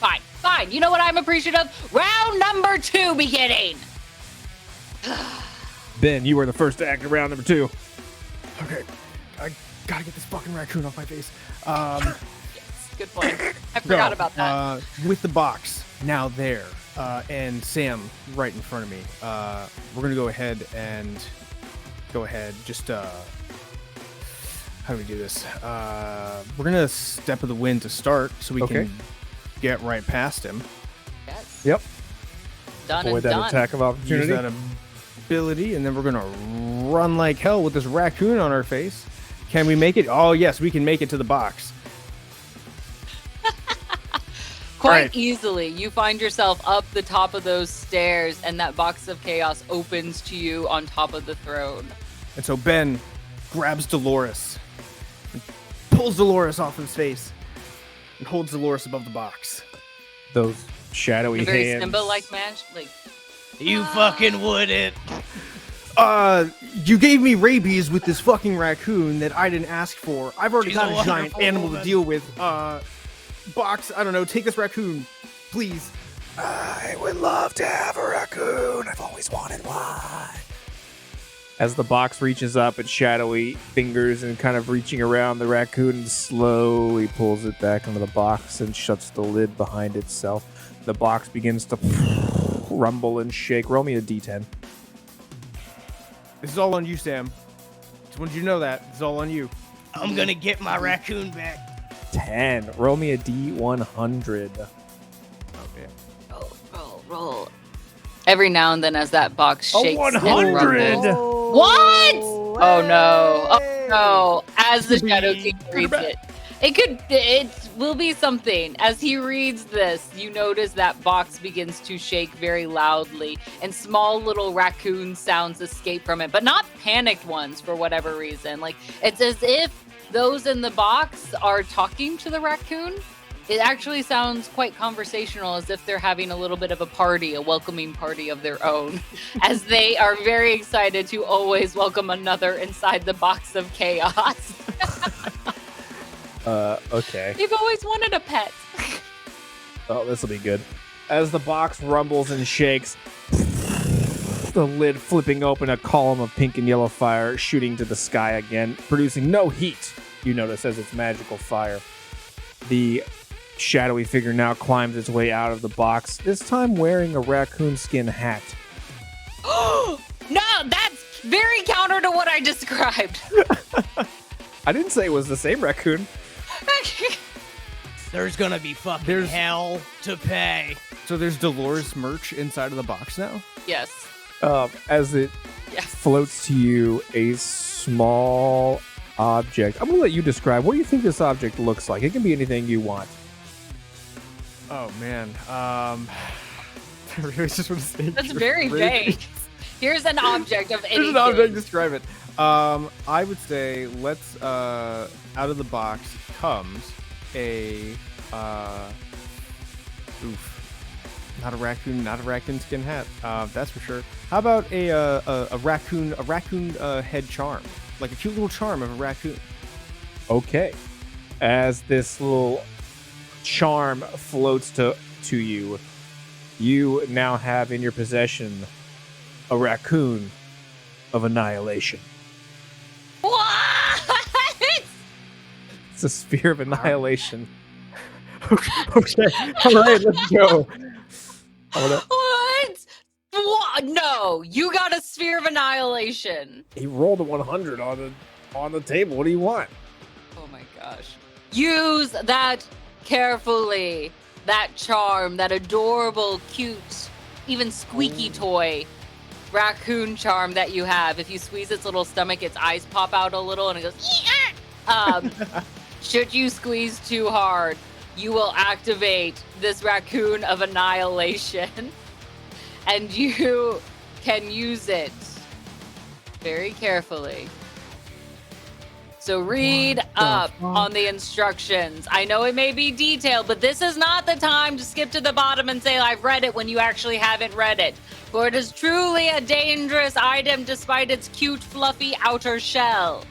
Fine, fine. You know what I'm appreciative of? Round number 2 beginning. Ben, you were the first to act in round number 2. Okay, I gotta get this fucking raccoon off my face. Yes, good point. I forgot about that. With the box now there, and Sam right in front of me, we're gonna go ahead. Just how do we do this? We're gonna step of the wind to start, so we Okay. can get right past him. Yes. Yep. Done Avoid and that done. attack of Use opportunity. that ability, and then we're gonna run like hell with this raccoon on our face. Can we make it? Oh yes, we can make it to the box. Quite Alright. easily, you find yourself up the top of those stairs, and that box of chaos opens to you on top of the throne. And so Ben grabs Dolores, and pulls Dolores off his face, and holds Dolores above the box. Those shadowy A very hands. Simba-like match. Like, You fucking wouldn't. You gave me rabies with this fucking raccoon that I didn't ask for. I've already She's got a a giant wonderful animal to woman. deal with. Box, I don't know, take this raccoon, please. I would love to have a raccoon. I've always wanted one. As the box reaches up, its shadowy fingers and kind of reaching around the raccoon, slowly pulls it back into the box and shuts the lid behind itself. The box begins to rumble and shake. Roll me a d10. This is all on you, Sam. Just wanted you to know that. It's all on you. I'm gonna get my raccoon back. 10. Roll me a d100. roll. Every now and then, as that box A shakes and 100! rumbles. What? Oh no! Oh no! As the Shadow King reads it, it will be something. As he reads this, you notice that box begins to shake very loudly, and small little raccoon sounds escape from it, but not panicked ones for whatever reason. Like it's as if those in the box are talking to the raccoon. It actually sounds quite conversational, as if they're having a little bit of a party, a welcoming party of their own, as they are very excited to always welcome another inside the box of chaos. Okay. They've always wanted a pet. Oh, this will be good. As the box rumbles and shakes, the lid flipping open, a column of pink and yellow fire shooting to the sky again, producing no heat, you notice, as it's magical fire. The shadowy figure now climbs its way out of the box, this time wearing a raccoon skin hat. No, that's very counter to what I described. I didn't say it was the same raccoon. There's gonna be fucking There's- hell to pay. So there's Dolores merch inside of the box now? Yes. As it Yes. floats to you, a small object. I'm going to let you describe. What do you think this object looks like? It can be anything you want. Oh, man. I really just want to say That's very vague. Here's an object of anything. There's an object, describe it. I would say let's out of the box comes a not a raccoon skin hat. That's for sure. How about a raccoon head charm, like a cute little charm of a raccoon. Okay. As this little charm floats to you, you now have in your possession a raccoon of Annihilation. What? It's a Sphere of Annihilation. Okay. All right, let's go. What? What? No, you got a Sphere of Annihilation. He rolled a 100 on the table. What do you want? Oh my gosh. Use that carefully. That charm, that adorable, cute, even squeaky toy raccoon charm that you have. If you squeeze its little stomach, its eyes pop out a little and it goes, should you squeeze too hard, you will activate this Raccoon of Annihilation and you can use it very carefully. So read up on the instructions. I know it may be detailed, but this is not the time to skip to the bottom and say, I've read it when you actually haven't read it. For it is truly a dangerous item despite its cute, fluffy outer shell.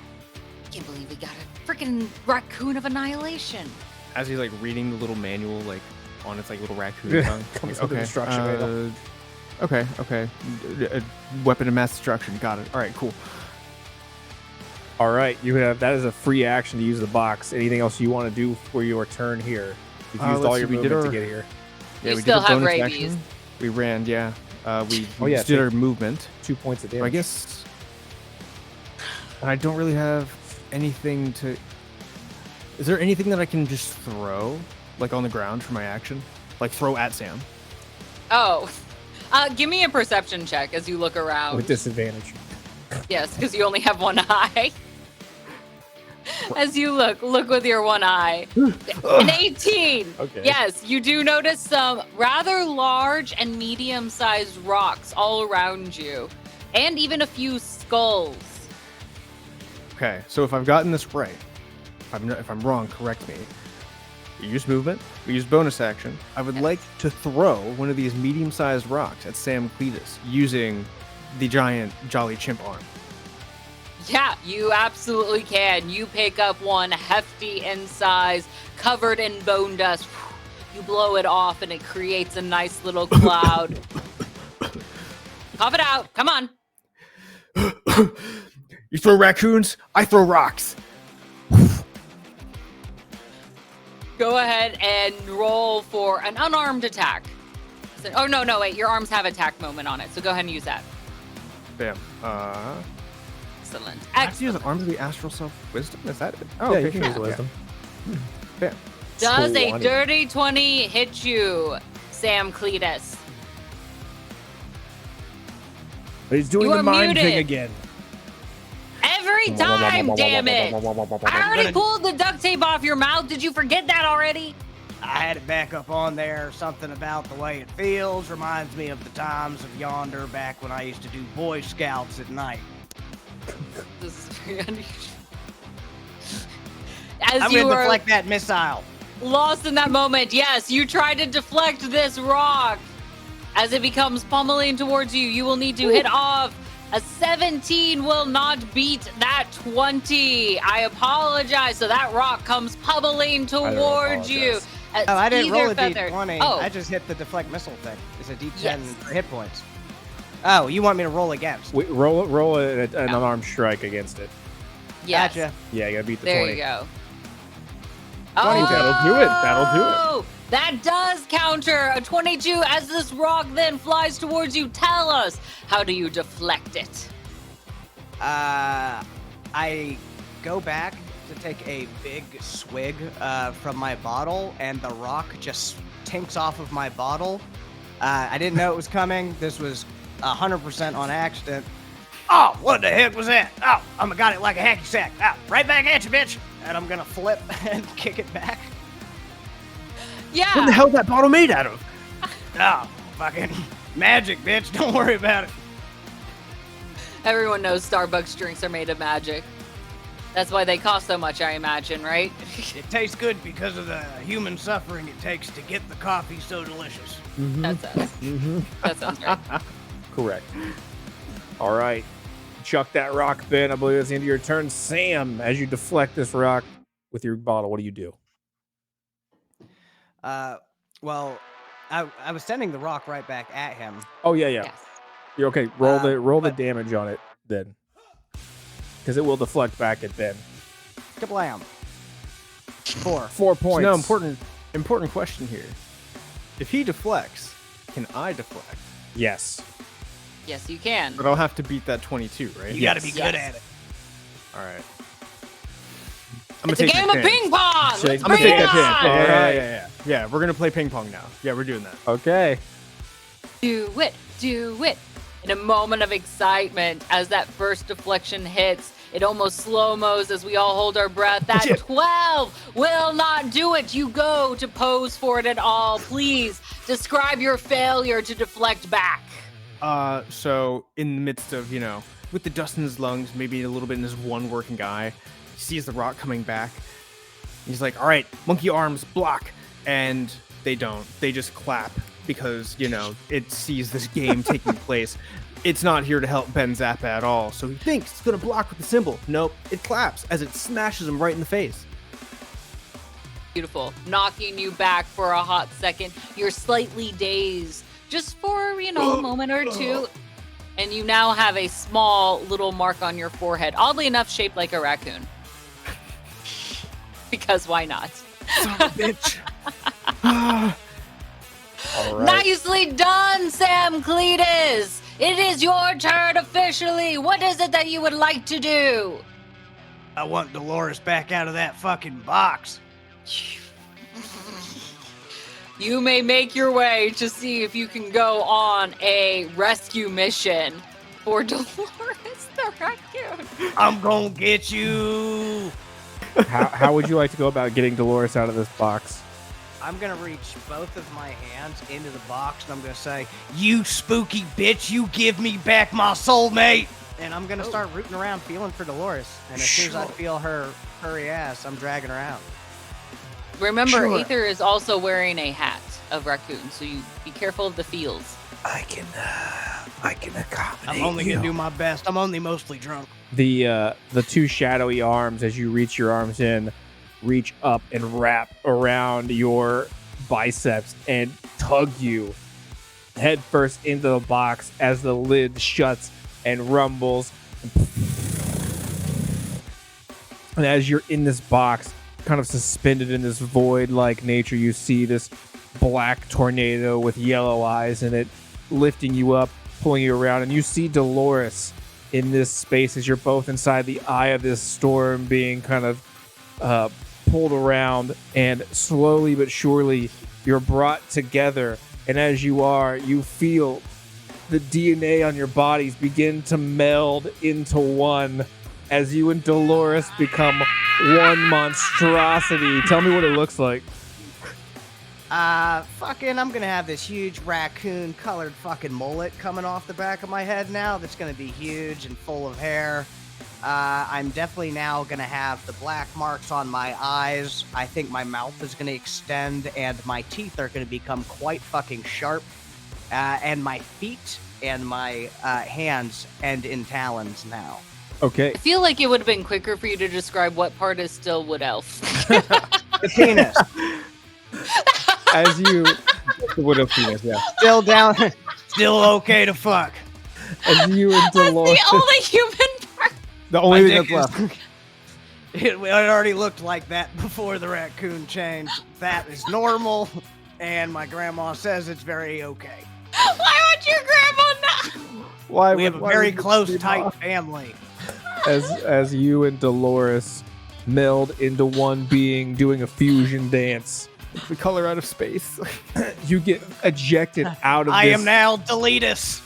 I can't believe we got a freaking Raccoon of Annihilation. As he's like reading the little manual, like on its like little raccoon tongue. Comes with an instruction manual. Okay. Weapon of mass destruction. Got it. All right, cool. All right, you have that is a free action to use the box. Anything else you want to do for your turn here? You've used all your movement to get here. Yeah, You we still did a have bonus rabies. action. We ran, yeah. We yeah, just did our movement. 2 points of So damage. I guess. And I don't really have anything to. Is there anything that I can just throw, like on the ground for my action? Like throw at Sam? Oh, give me a perception check as you look around. with disadvantage. Yes, because you only have one eye. As you look with your one eye. An 18. Okay. Yes, you do notice some rather large and medium-sized rocks all around you, and even a few skulls. Okay, so if I've gotten this right, if I'm wrong, correct me. We use movement. We use bonus action. I would like to throw one of these medium-sized rocks at Sam Cletus using the giant Jolly Chimp arm. Yeah, you absolutely can. You pick up one hefty in size, covered in bone dust. You blow it off and it creates a nice little cloud. Cough it out. Come on. You throw raccoons, I throw rocks. Go ahead and roll for an unarmed attack. Oh, no, wait. Your arms have attack moment on it, so go ahead and use that. Bam. Excellent. I have to use the arms of the astral self wisdom? Is that it? Oh, Yeah, okay, you can sure. use wisdom. Bam. Does a 20. dirty 20 hit you, Sam Cletus? He's doing You the are mind muted. thing again. Every time, damn it! I already pulled the duct tape off your mouth. Did you forget that already? I had it back up on there. Something about the way it feels reminds me of the times of yonder back when I used to do Boy Scouts at night. This is very unusual. As I'm you gonna were deflect that missile. lost in that moment, yes, you try to deflect this rock. As it becomes pummeling towards you, you will need to hit off. A 17 will not beat that 20. I apologize. So that rock comes pummeling towards you. Oh, I didn't roll a feather. D20. Oh, I just hit the deflect missile thing. It's a D10 Yes. for hit points. Oh, you want me to roll against? Wait, roll an unarmed strike against it. yes. Gotcha. Yeah, you gotta beat the There 20. you go. 20, that'll do it. That'll do it. Oh, that does counter a 22 as this rock then flies towards you. Tell us, how do you deflect it? I go back to take a big swig from my bottle, and the rock just tinks off of my bottle. I didn't know it was coming. This was 100% on accident. Oh, what the heck was that? Oh, I got it like a hacky sack. Oh, right back at you, bitch. And I'm gonna flip and kick it back. Yeah. What the hell is that bottle made out of? Oh, fucking magic, bitch. Don't worry about it. Everyone knows Starbucks drinks are made of magic. That's why they cost so much, I imagine, right? It tastes good because of the human suffering it takes to get the coffee so delicious. That sounds. That sounds right. Correct. All right. Chuck that rock, Ben. I believe that's the end of your turn. Sam, as you deflect this rock with your bottle, what do you do? Well, I was sending the rock right back at him. Oh, yeah. Yes. You're okay. Roll the but- damage on it. then. Because it will deflect back at Ben. Kablam. 4. 4 points. So now, important question here. If he deflects, can I deflect? Yes. Yes, you can. But I'll have to beat that 22, right? You gotta be Yes. good at it. All right. It's a game of ping pong. Let's I'm I'm gonna bring take it that chance. on. Yeah. Yeah, we're gonna play ping pong now. Yeah, we're doing that. Okay. Do it, do it. In a moment of excitement, as that first deflection hits, it almost slow-mos as we all hold our breath. That 12 will not do it. You go to pose for it at all. Please describe your failure to deflect back. So in the midst of, with the dust in his lungs, maybe a little bit in his one working eye, he sees the rock coming back. He's like, all right, monkey arms, block. And they don't. They just clap because, it sees this game taking place. It's not here to help Ben Zappa at all. So he thinks it's going to block with the symbol. Nope, it claps as it smashes him right in the face. Beautiful. Knocking you back for a hot second. You're slightly dazed just for, a moment or two. And you now have a small little mark on your forehead. Oddly enough, shaped like a raccoon. Because why not? Son of a bitch. All right. Nicely done, Sam Cletus. It is your turn officially. What is it that you would like to do? I want Dolores back out of that fucking box. You may make your way to see if you can go on a rescue mission for Dolores the raccoon. I'm gonna get you. How would you like to go about getting Dolores out of this box? I'm gonna reach both of my hands into the box and I'm gonna say, "You spooky bitch, you give me back my soulmate!" And I'm gonna start rooting around, feeling for Dolores. And as soon as I feel her hurry ass, I'm dragging her out. Remember, Sure. Aether is also wearing a hat of raccoon, so you be careful of the fields. I can accommodate I'm only gonna do my best. I'm only mostly drunk. The two shadowy arms, as you reach your arms in, reach up and wrap around your biceps and tug you head first into the box as the lid shuts and rumbles. And as you're in this box, kind of suspended in this void-like nature, you see this black tornado with yellow eyes in it lifting you up, pulling you around, and you see Dolores in this space as you're both inside the eye of this storm being kind of pulled around, and slowly but surely you're brought together. And as you are, you feel the DNA on your bodies begin to meld into one as you and Dolores become one monstrosity. Tell me what it looks like. I'm gonna have this huge raccoon colored fucking mullet coming off the back of my head now that's gonna be huge and full of hair. I'm definitely now gonna have the black marks on my eyes. I think my mouth is gonna extend and my teeth are gonna become quite fucking sharp. And my feet and my hands end in talons now. Okay. I feel like it would have been quicker for you to describe what part is still Wood Elf. The penis. As you, the widow penis, yeah. Still down. Still okay to fuck. As you and That's Dolores. the only human part. The only My thing dick that's left. It already looked like that before the raccoon changed. That is normal, and my grandma says it's very okay. Why would your grandma not? Why We have a why very would you close, be tight off? family. As you and Dolores meld into one being doing a fusion dance. We color out of space. You get ejected out of I this. am now Deletus,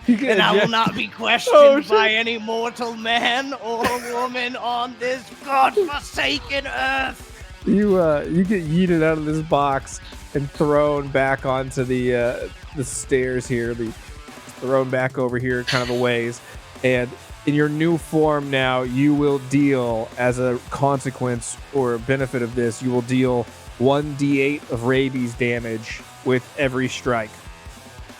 You get and I will eject- not be questioned Oh, shit. by any mortal man or woman on this godforsaken earth. You get yeeted out of this box and thrown back onto the stairs here. Thrown back over here kind of a ways. And in your new form now, you will deal, as a consequence or benefit of this, you will deal 1d8 of rabies damage with every strike.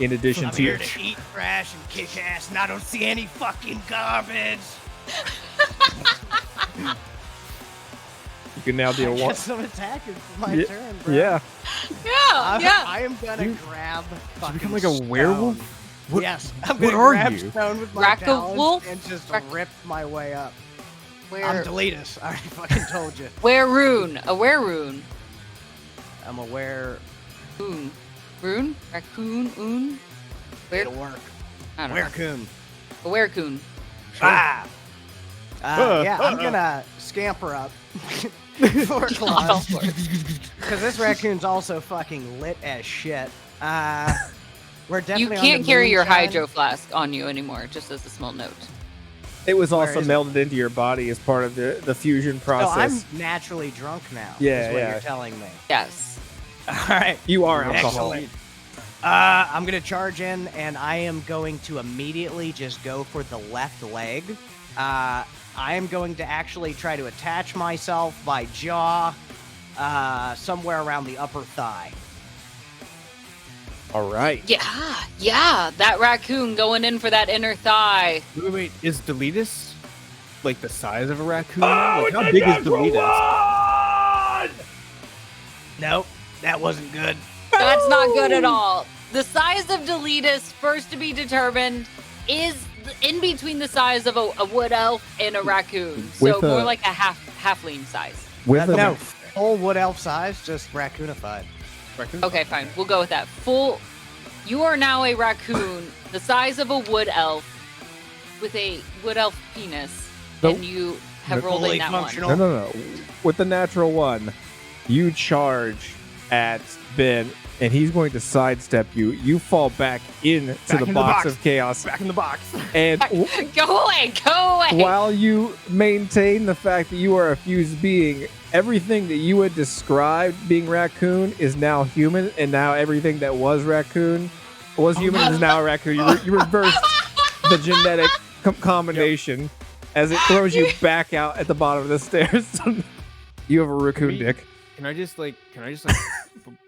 In addition I'm to here your... to eat trash and kick ass, and I don't see any fucking garbage. You can now I deal one... guess some attacking for my Yeah, turn, bro. yeah. Yeah, yeah. I am gonna grab. You Fucking become like a stone. werewolf? Yes, I'm what gonna are grab you? Stone with my talons Wolf? and just Rac- rip my way up. I'm Where? Deletus. I already fucking told you. Were-rune. A were-rune. I'm aware. Rune. Rune? Raccoon? Oon? It'll work. I don't know. Were-coon. A were-coon. Ah! Yeah, I'm gonna scamper up. For claws. Because this raccoon's also fucking lit as shit. We're definitely You on can't the carry your moonshine. hydro flask on you anymore, just as a small note. It was Where also is it? melded into your body as part of the fusion So process. I'm naturally drunk now. Yeah, is what yeah. you're telling me. Yes. All right. You are alcohol. Excellent. I'm gonna charge in, and I am going to immediately just go for the left leg. I am going to actually try to attach myself by jaw, somewhere around the upper thigh. All right. Yeah. That raccoon going in for that inner thigh. Wait, is Deletus like the size of a raccoon? Now? Like, how big is Deletus? Nope, that wasn't good. That's not good at all. The size of Deletus, first to be determined, is in between the size of a wood elf and a raccoon. So With more a- like a halfling size. With a, No, full wood elf size, just raccoonified. Okay, fine. We'll go with that. You are now a raccoon the size of a wood elf with a wood elf penis. Nope. And you have rolled Fully in that functional. no. With the natural one, you charge at Ben, and he's going to sidestep you. You fall back into the box of chaos. Back in the box. And one. Go away. while you maintain the fact that you are a fused being, everything that you had described being raccoon is now human, and now everything that was raccoon was human is now a raccoon. You reversed the genetic combination as it throws you back out at the bottom of the stairs. You have a raccoon dick. Can I just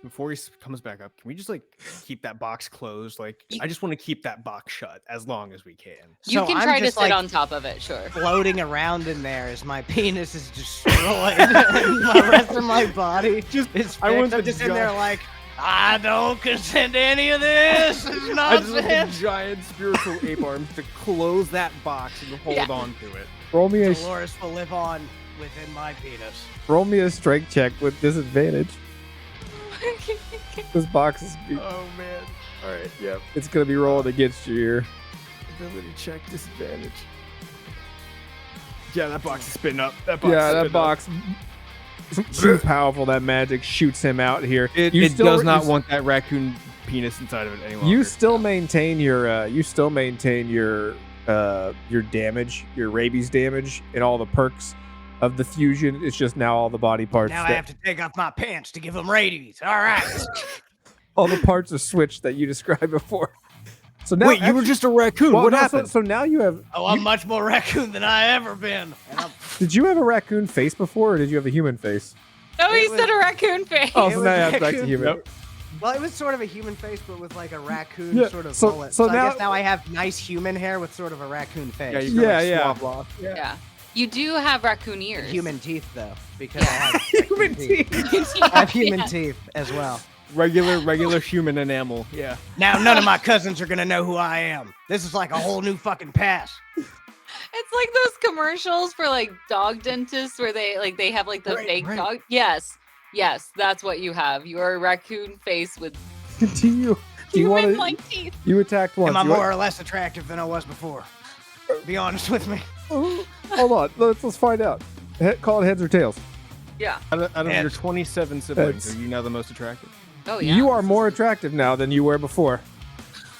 before he comes back up, can we just keep that box closed? I just want to keep that box shut as long as we can. You So can I'm try to just, sit on top of it, sure. Floating around in there as my penis is destroyed and the rest of my body is fixed. I'm just in there like, I don't consent to any of this. It's I just want the nonsense. giant spiritual ape arms to close that box and hold Yeah. on to it. Roll me a Dolores will live on within my penis. strength check with disadvantage. This box is Oh man! All right, yep. it's gonna be rolling against you here. Ability check disadvantage. Yeah, that box is spinning up. That box. It's too powerful. That magic shoots him out here. It still- does not you- want that raccoon penis inside of it any longer. You still maintain your your damage, your rabies damage, and all the perks of the fusion. It's just now all the body parts. Now I have to take off my pants to give them rabies. All right. all the parts are switched that you described before. So now, Wait, you were just a raccoon. well, What no, happened? So now you have. Oh, I'm much more raccoon than I ever been. And I'm Did you have a raccoon face before, or did you have a human face? No, he It was- said a raccoon face. Oh, It so was now you have back to raccoon. human. Nope. Well, it was sort of a human face, but with like a raccoon Yeah, sort of so- bullet. so So, now- I guess now I have nice human hair with sort of a raccoon face. Yeah, you got Yeah, swab lock. Yeah. You do have raccoon ears. Human teeth, though, because I have Human raccoon teeth. I have human Yeah. teeth as well. Regular human enamel. Yeah. Now none of my cousins are gonna know who I am. This is like a whole new fucking pass. It's like those commercials for like dog dentists where they have like the Right, fake right. dog. Yes, that's what you have. You are a raccoon face with Do you want human to? like teeth. You attacked once. Am I You want- more or less attractive than I was before? Be honest with me. Hold on. Let's find out. Call it heads or tails. Yeah. Out of your Heads. 27 siblings, Heads. are you now the most attractive? Oh yeah. You are more attractive now than you were before.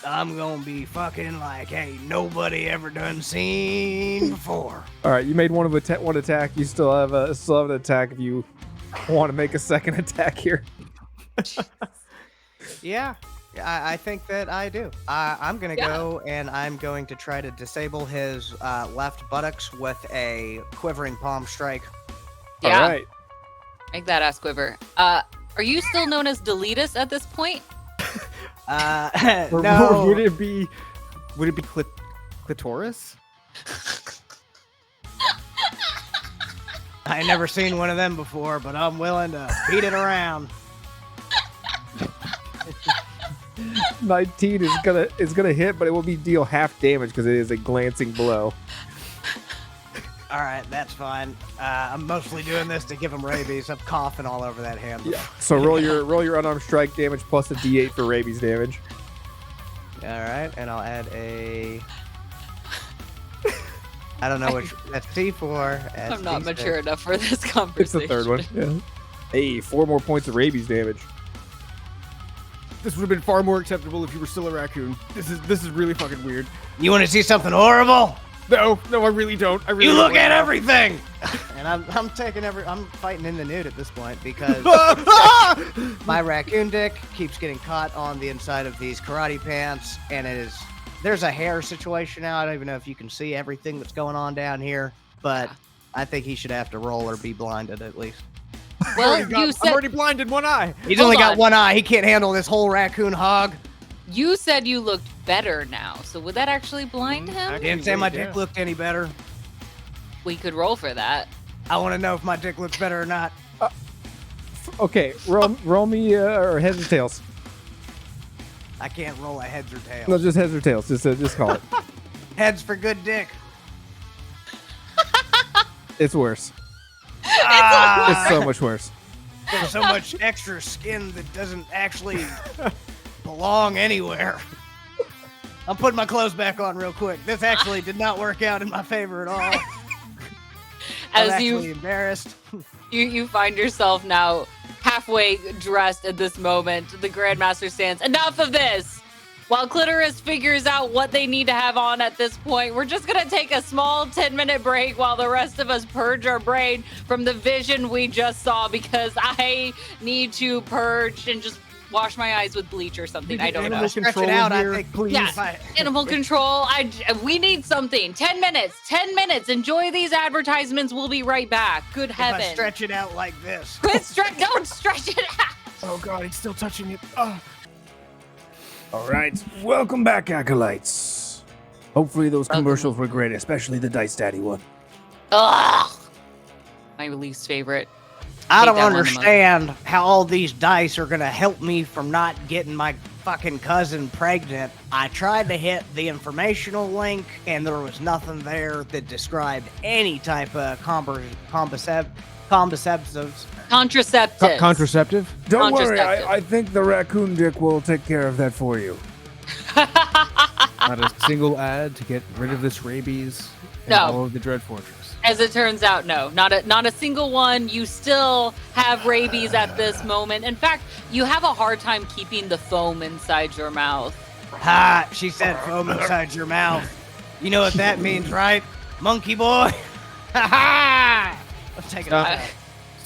I'm gonna be fucking like, hey, nobody ever done seen before. All right, you made one attack. You still have an attack if you want to make a second attack here. Yeah, I think that I do. I'm gonna Yeah. go and I'm going to try to disable his left buttocks with a quivering palm strike. Yeah. All right. Make that ass quiver. Are you still known as Deletus at this point? Or No, would it be clitoris? I ain't never seen one of them before, but I'm willing to beat it around. 19 is gonna hit, but it will be deal half damage because it is a glancing blow. All right, that's fine. I'm mostly doing this to give him rabies. I'm coughing all over that hand. Yeah. So roll your unarmed strike damage plus a D8 for rabies damage. All right, and I'll add a. I don't know which. That's C4. That's I'm not D6. mature enough for this It's conversation. the third one. Yeah. Hey, 4 more points of rabies damage. This would have been far more acceptable if you were still a raccoon. This is really fucking weird. You want to see something horrible? No, I really don't. I really You look don't. at everything. And I'm fighting in the nude at this point because my raccoon dick keeps getting caught on the inside of these karate pants, and there's a hair situation now. I don't even know if you can see everything that's going on down here, but I think he should have to roll or be blinded at least. Well, I'm you said already blind in one eye. He's Hold only got on. one eye. He can't handle this whole raccoon hog. you said you looked better now. So would that actually blind him? I didn't say my Yeah. dick looked any better. We could roll for that. I want to know if my dick looks better or not. Okay, roll me or heads or tails. I can't roll a heads or tails. No, just heads or tails. Just call it. Heads for good dick. It's worse. Ah, It's so much worse. there's so much extra skin that doesn't actually belong anywhere. I'm putting my clothes back on real quick. This actually did not work out in my favor at all. I'm As actually you embarrassed. you find yourself now halfway dressed at this moment, the Grandmaster stands. Enough of this! While Clitoris figures out what they need to have on at this point, we're just gonna take a small 10-minute break while the rest of us purge our brain from the vision we just saw, because I need to purge and just wash my eyes with bleach or something. I don't know. Animal Stretch it control out, here, I think. please. Yeah, animal control. We need something. 10 minutes. 10 minutes. Enjoy these advertisements. We'll be right back. Good If I heaven. stretch it out like this. Quit stretch. Don't stretch it out. Oh god, he's still touching it. Oh. All right, welcome back, Acolytes. Hopefully those commercials were great, especially the Dice Daddy one. Ugh. My least favorite. I Hate don't that one the most. understand how all these dice are gonna help me from not getting my fucking cousin pregnant. I tried to hit the informational link, and there was nothing there that described any type of contraceptives. Contraceptives. Contraceptive? Don't worry, Contraceptive. I think the raccoon dick will take care of that for you. Not a single ad to get rid of this rabies and No. all of the Dread Fortress. As it turns out, no, not a single one. You still have rabies at this moment. In fact, you have a hard time keeping the foam inside your mouth. Ha! She said foam inside your mouth. You know what that means, right? Monkey boy! Ha ha! Let's take it Stop.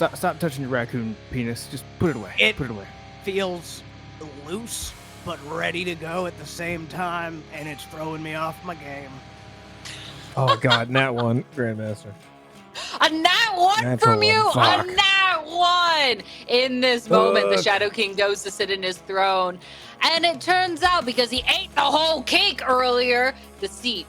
out. Stop touching your raccoon penis. Just put it away. Put it away. Feels loose, but ready to go at the same time, and it's throwing me off my game. Oh god, nat one, Grandmaster. A nat one Natural from you! one, fuck. A nat one! In this moment, the Shadow King goes to sit in his throne. And it turns out, because he ate the whole cake earlier, the seat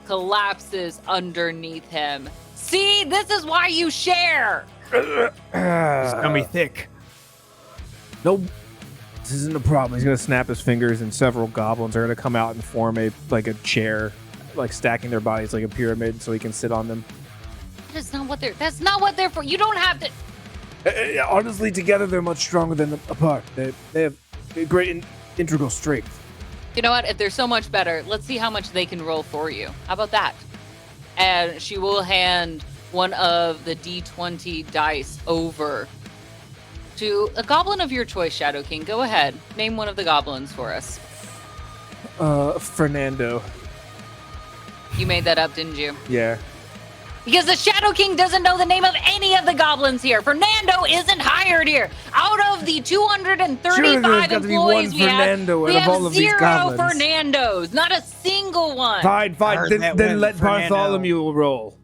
collapses underneath him. See, this is why you share! It's gummy thick. Nope, this isn't a problem. He's gonna snap his fingers, and several goblins are gonna come out and form a chair, like stacking their bodies like a pyramid, so he can sit on them. That's not what they're for. You don't have to. Honestly, together they're much stronger than apart. They have great integral strength. You know what? If they're so much better, let's see how much they can roll for you. How about that? And she will hand one of the D20 dice over to a goblin of your choice, Shadow King. Go ahead. Name one of the goblins for us. Fernando. You made that up, didn't you? Yeah. Because the Shadow King doesn't know the name of any of the goblins here. Fernando isn't hired here. Out of the 235 Surely there's got to be one employees we have, Fernando we out of have all of these zero goblins. Fernandos. Not a single one. Fine, heard that then when let Fernando- Bartholomew roll.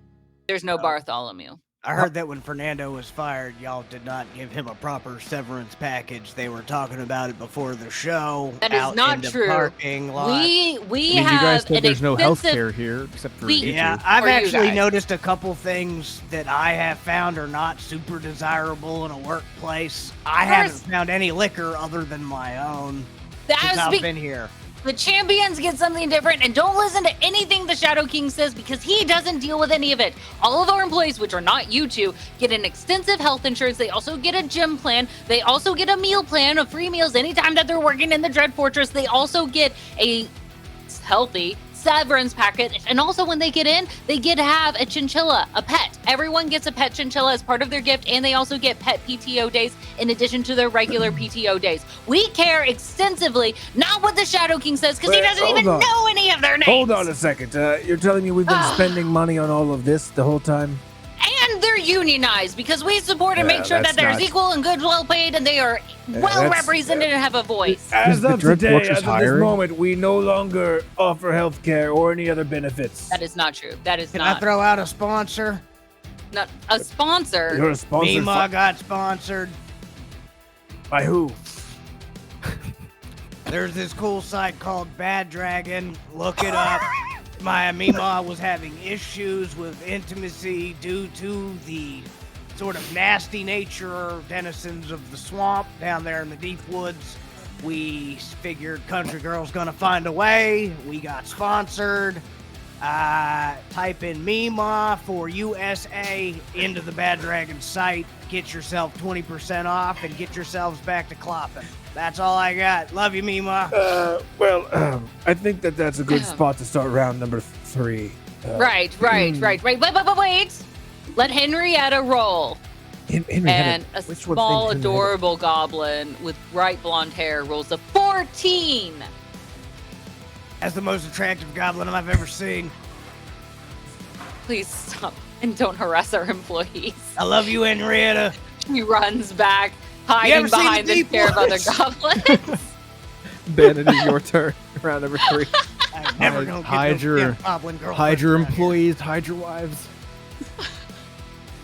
There's no Bartholomew. I heard that when Fernando was fired, y'all did not give him a proper severance package. They were talking about it before the show. That is out not in the true. Parking lot. We I mean, have you guys said an there's no health extensive- care here except for We- you Yeah, two. I've For you actually guys. noticed a couple things that I have found are not super desirable in a workplace. I Of course. haven't found any liquor other than my own. That's since I've been here. The champions get something different, and don't listen to anything the Shadow King says because he doesn't deal with any of it. All of our employees, which are not you two, get an extensive health insurance. They also get a gym plan. They also get a meal plan of free meals anytime that they're working in the Dread Fortress. They also get a healthy severance packet, and also when they get in, they get to have a chinchilla, a pet. Everyone gets a pet chinchilla as part of their gift, and they also get pet PTO days in addition to their regular PTO days. We care extensively, not what the Shadow King says, because he doesn't even know any of their names. Hold on a second. You're telling me we've been spending money on all of this the whole time? And they're unionized because we support and make sure that there's equal and good, well paid, and they are well represented and have a voice. As of Dread today, Fortress as of this hiring? moment, we no longer offer health care or any other benefits. That is not true. That is Can I not, throw out a sponsor? not a sponsor. You're a sponsor. Mima got sponsored. By who? There's this cool site called Bad Dragon. Look it up. My Mima was having issues with intimacy due to the sort of nasty nature of denizens of the swamp down there in the deep woods. We figured Country Girl's gonna find a way. We got sponsored. Type in Mima for USA into the Bad Dragon site. Get yourself 20% off and get yourselves back to clopping. That's all I got. Love you, Mima. I think that's a good spot to start round number 3. Right. But wait. Let Henrietta roll. And a small, adorable goblin with bright blonde hair rolls a 14. That's the most attractive goblin I've ever seen. Please stop and don't harass our employees. I love you, Henrietta. He runs back, hiding behind the pair of other goblins. Ben, it is your turn. Round number 3. I'm never gonna Hide get your- no damn goblin girl. Hide your employees, hide your wives.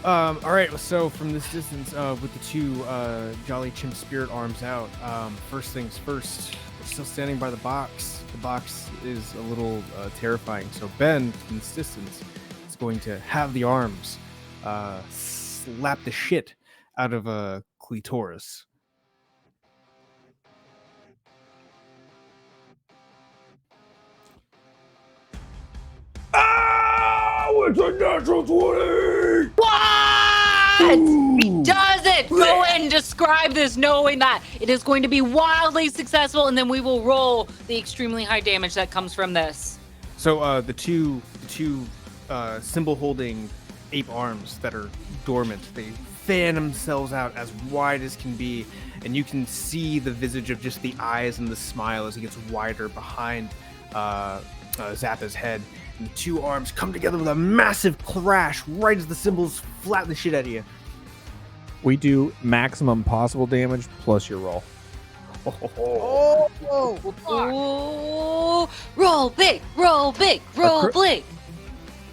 All right, so from this distance, with the two Jolly Chimp Spirit arms out, first things first, we're still standing by the box. The box is a little terrifying, so Ben, from this distance, is going to have the arms slap the shit out of a clitoris. It's a natural 20! What? He does it! Go ahead and describe this knowing that it is going to be wildly successful, and then we will roll the extremely high damage that comes from this. So the two symbol-holding ape arms that are dormant, they fan themselves out as wide as can be, and you can see the visage of just the eyes and the smile as he gets wider behind Zappa's head. And the two arms come together with a massive crash right as the symbols flatten the shit out of you. We do maximum possible damage plus your roll. Ooh, roll big, roll big, roll big.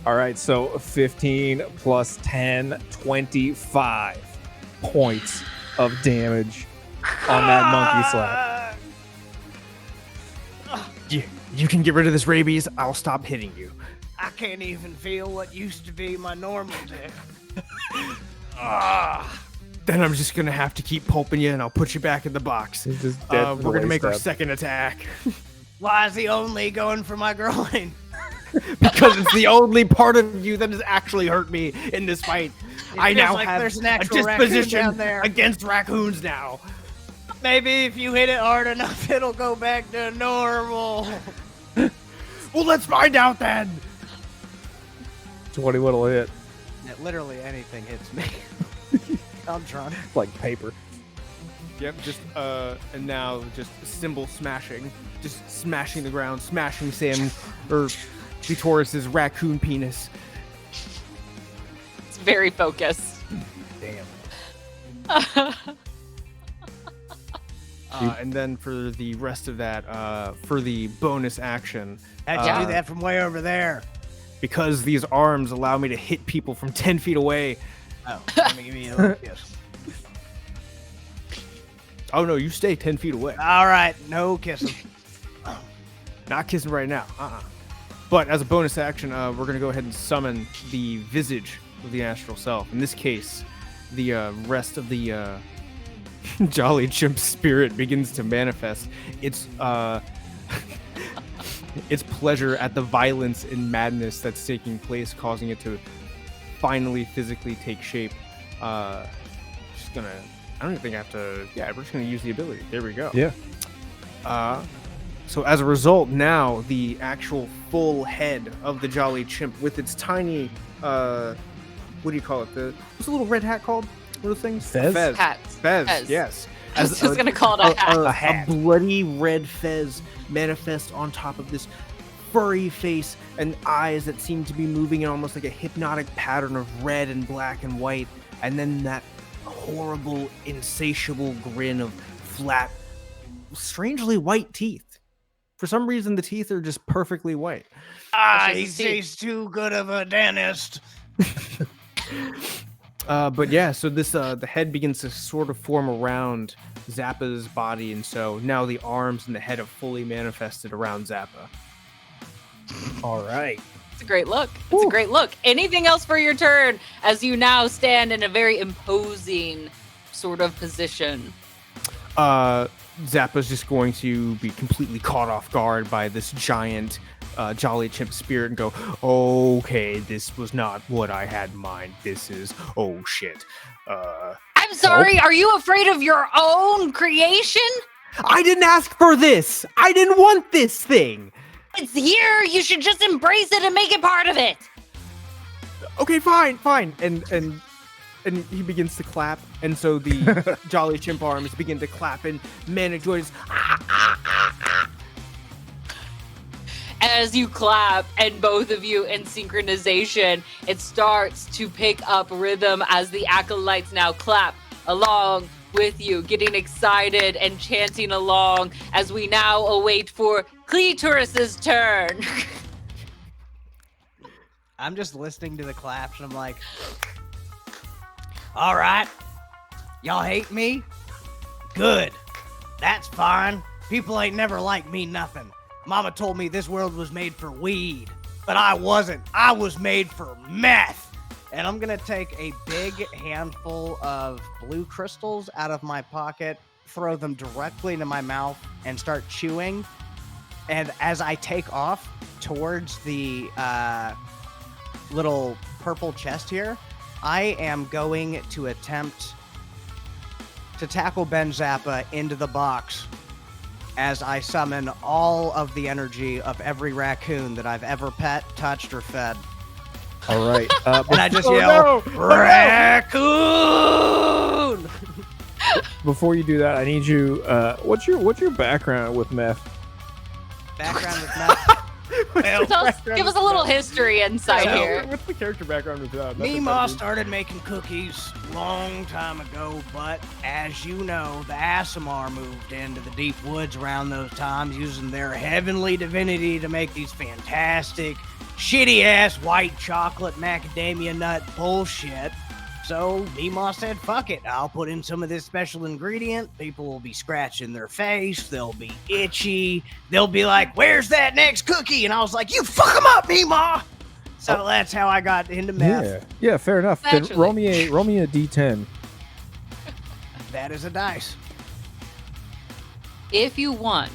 All right, so 15 plus 10, 25 points of damage on that monkey slap. You can get rid of this rabies. I'll stop hitting you. I can't even feel what used to be my normal dick. Then I'm just gonna have to keep pulping you, and I'll put you back in the box. He's just dead from the We're gonna make our waist up. second attack Why is he only going for my groin? because it's the only part of you that has actually hurt me in this fight. I feels now like have there's an a actual raccoon disposition down there. against raccoons now. Maybe if you hit it hard enough, it'll go back to normal. Well, let's find out then. 20 will hit. Literally anything hits me. I'm trying. Like paper. Yep, just and now just symbol smashing, just smashing the ground, smashing Sam or Clitoris's raccoon penis. It's very focused. Damn. And then for the rest of that, for the bonus action, How'd you do that from way over there? because these arms allow me to hit people from 10 feet away. Oh, let me give you a little kiss. Oh no, you stay 10 feet away. All right, no kissing. Not kissing right now. But as a bonus action, we're going to go ahead and summon the visage of the astral self. In this case, the rest of the Jolly Chimp spirit begins to manifest its its pleasure at the violence and madness that's taking place, causing it to finally physically take shape. Just gonna. I don't even think I have to. Yeah, we're just gonna use the ability. There we go. Yeah. So as a result, now the actual full head of the Jolly Chimp with its tiny, what do you call it? What's the little red hat called? What are those things? Fez? Hats. Fez. Fez. Yes. I was just gonna call it a hat. A bloody red fez manifests on top of this furry face and eyes that seem to be moving in almost like a hypnotic pattern of red and black and white, and then that horrible, insatiable grin of flat, strangely white teeth. For some reason, the teeth are just perfectly white. He's too good of a dentist. But yeah, so this the head begins to sort of form around Zappa's body, and so now the arms and the head have fully manifested around Zappa. All right. It's a great look. It's a great look. Anything else for your turn as you now stand in a very imposing sort of position? Zappa's just going to be completely caught off guard by this giant Jolly Chimp spirit and go, okay, this was not what I had in mind. This is, oh shit. I'm sorry, are you afraid of your own creation? I didn't ask for this. I didn't want this thing. It's here. You should just embrace it and make it part of it. Okay, fine. And he begins to clap, and so the Jolly Chimp arms begin to clap, and Manic Joy's As you clap, and both of you in synchronization, it starts to pick up rhythm as the Acolytes now clap along with you, getting excited and chanting along as we now await for Clitoris's turn. I'm just listening to the claps, and I'm like, all right, y'all hate me? Good. That's fine. People ain't never liked me nothing. Mama told me this world was made for weed, but I wasn't. I was made for meth. And I'm gonna take a big handful of blue crystals out of my pocket, throw them directly into my mouth, and start chewing. And as I take off towards the little purple chest here, I am going to attempt to tackle Ben Zappa into the box as I summon all of the energy of every raccoon that I've ever pet, touched, or fed. All right. And I just yell, Raccoon! Before you do that, I need you. What's your background with meth? Background with meth. Give us a little history inside So- here. What's the character background with that? Meemaw started making cookies long time ago, but as you know, the Aasimar moved into the deep woods around those times using their heavenly divinity to make these fantastic, shitty-ass white chocolate macadamia nut bullshit. So Meemaw said, fuck it, I'll put in some of this special ingredient. People will be scratching their face. They'll be itchy. They'll be like, where's that next cookie? And I was like, you fuck them up, Meemaw! So that's how I got into meth. Yeah, fair enough. Then Naturally. roll me a D10. That is a dice. If you want,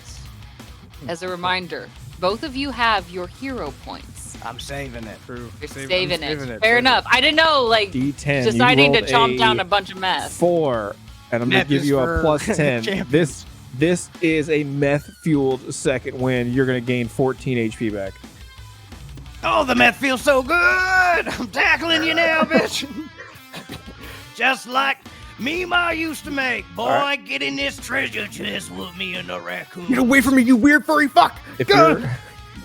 as a reminder, both of you have your hero points. I'm saving it. You're saving it. Fair enough. I didn't know, like, D10. deciding to you chomp rolled down a bunch of meth. 4, and I'm gonna Meth give is you a for plus 10. champions. This is a meth-fueled second win. You're gonna gain 14 HP back. Oh, the meth feels so good! I'm tackling you now, bitch! Just like Meemaw used to make. Boy, All get in this treasure chest with me and the raccoon. Get away from me, you weird furry fuck!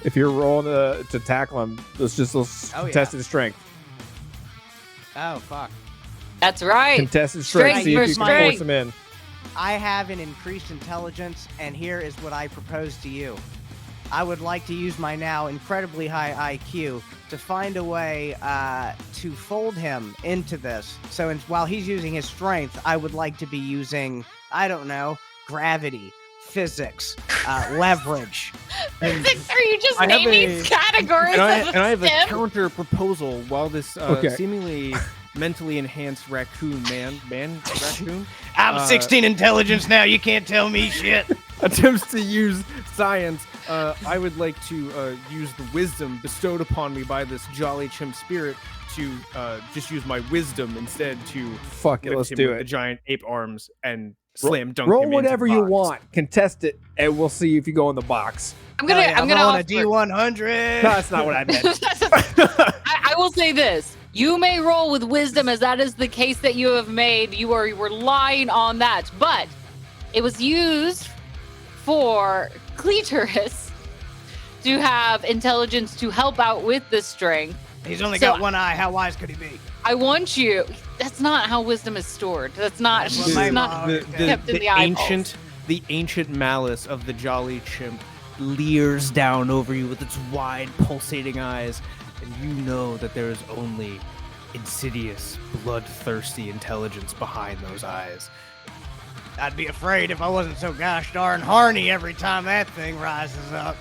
If you're rolling to tackle him, let's contested strength. Oh, fuck. That's right. Contested strength. Strength See if you versus can force strength. him in. I have an increased intelligence, and here is what I propose to you. I would like to use my now incredibly high IQ to find a way to fold him into this. So while he's using his strength, I would like to be using, I don't know, gravity, physics, leverage. Are you just I have naming a- categories And I of have a STEM? counter proposal while this Okay. seemingly mentally enhanced raccoon raccoon I'm 16 intelligence now. You can't tell me shit. attempts to use science, I would like to use the wisdom bestowed upon me by this jolly chimp spirit to just use my wisdom instead to Fuck it, lift let's him do with the it. giant ape arms and slam dunk Roll him into whatever the you box. want. Contest it, and we'll see if you go in the box. I'm gonna I'm offer. on a D100. No, that's not what I meant. I will say this. You may roll with wisdom, as that is the case that you have made. You are relying on that. But it was used for Clitoris to have intelligence to help out with the strength. He's only So- got one eye. How wise could he be? I want you. That's not how wisdom is stored. That's not. That's what It's my not mom the, kept in the eyeballs. the ancient malice of the jolly chimp leers down over you with its wide pulsating eyes, and you know that there is only insidious, bloodthirsty intelligence behind those eyes. I'd be afraid if I wasn't so gosh darn horny every time that thing rises up.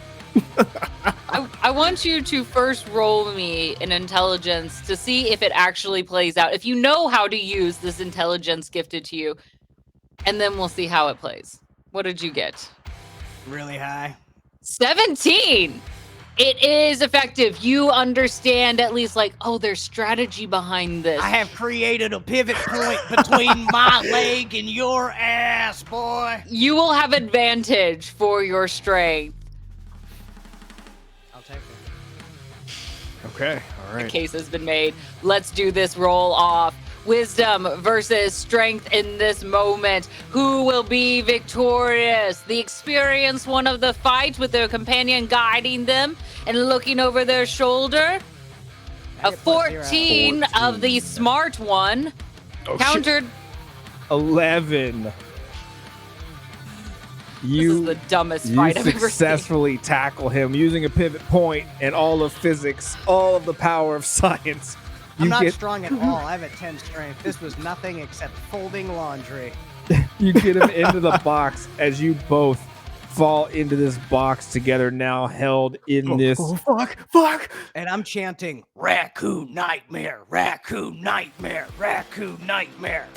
I want you to first roll me an intelligence to see if it actually plays out. If you know how to use this intelligence gifted to you, and then we'll see how it plays. What did you get? Really high. 17. It is effective. You understand at least, like, oh, there's strategy behind this. I have created a pivot point between my leg and your ass, boy. You will have advantage for your strength. I'll take it. Okay, all The right. case has been made. Let's do this roll off. Wisdom versus strength in this moment. Who will be victorious? The experienced one of the fight with their companion guiding them and looking over their shoulder. A 14 of the smart one. Oh, shit. Countered. 11. This You, is the dumbest you fight I've ever seen. successfully tackle him using a pivot point and all of physics, all of the power of science. I'm You not get, strong at all. I have a 10 strength. This was nothing except folding laundry. you get him into the box as you both fall into this box together, now held in this. Oh, fuck! And I'm chanting, Raccoon Nightmare, Raccoon Nightmare, Raccoon Nightmare.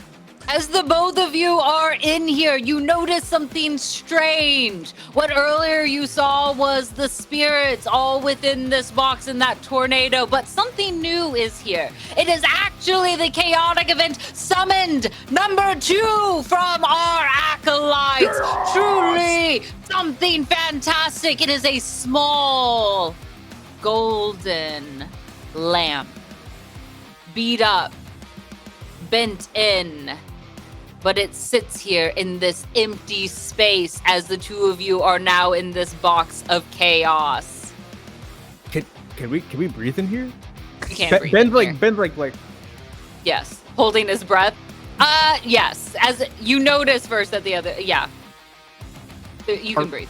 As the both of you are in here, you notice something strange. What earlier you saw was the spirits all within this box in that tornado, but something new is here. It is actually the chaotic event summoned number 2 from our Acolytes. Truly something fantastic. It is a small golden lamp, beat up, bent in. But it sits here in this empty space as the two of you are now in this box of chaos. Can we breathe in here? You can't breathe. Ben's in here. like Yes, holding his breath. Yes. As you notice first that the other, yeah, you can breathe.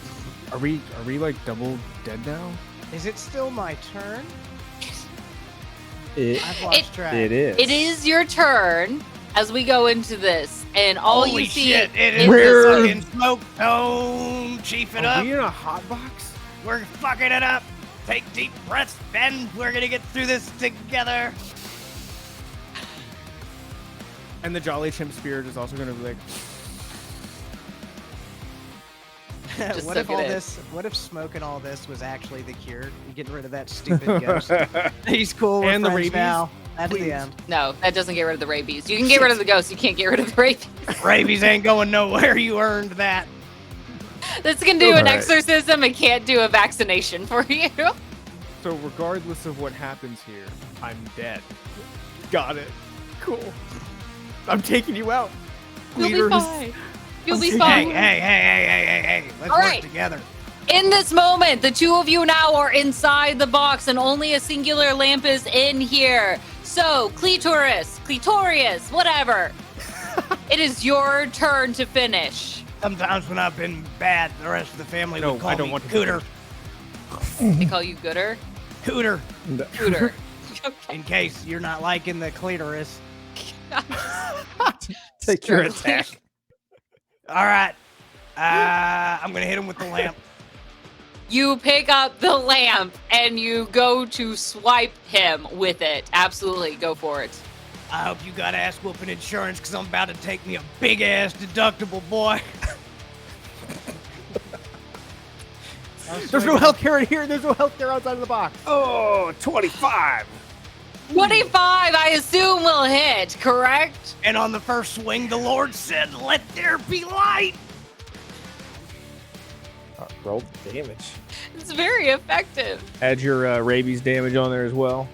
Are we like double dead now? Is it still my turn? It, I've lost track. it is. It is your turn as we go into this, and all Holy you see shit, it is is Weird. the fucking smoke dome. Chief it Are up. we in a hot box? We're fucking it up. Take deep breaths, Ben. We're gonna get through this together. And the jolly chimp spirit is also gonna be like, Just What soak if all it in. this? What if smoking all this was actually the cure? You getting rid of that stupid ghost? He's cool. We're And the friends rabies? now. That's Please. the end. No, that doesn't get rid of the rabies. You can get rid of the ghost. You can't get rid of the rabies. Rabies ain't going nowhere. You earned that. This can do an Alright. exorcism. It can't do a vaccination for you. so regardless of what happens here, I'm dead. Got it. Cool. I'm taking you out. You'll be Leaders. fine. You'll be Hey, fine. Hey. Let's All work right. together. In this moment, the two of you now are inside the box, and only a singular lamp is in here. So, Clitorius, whatever. It is your turn to finish. Sometimes when I've been bad, the rest of the family No, would call I don't me want to. Cooter. They call you Gooder? Cooter. Cooter. Okay. In case you're not liking the clitoris. Take your True. attack. All right. I'm gonna hit him with the lamp. You pick up the lamp and you go to swipe him with it. Absolutely, go for it. I hope you got ass whooping insurance, because I'm about to take me a big ass deductible, boy. There's no healthcare in here. There's no healthcare outside of the box. Oh, 25. 25, I assume, will hit, correct? And on the first swing, the Lord said, "Let there be light." Roll the damage. It's very effective. Add your rabies damage on there as well.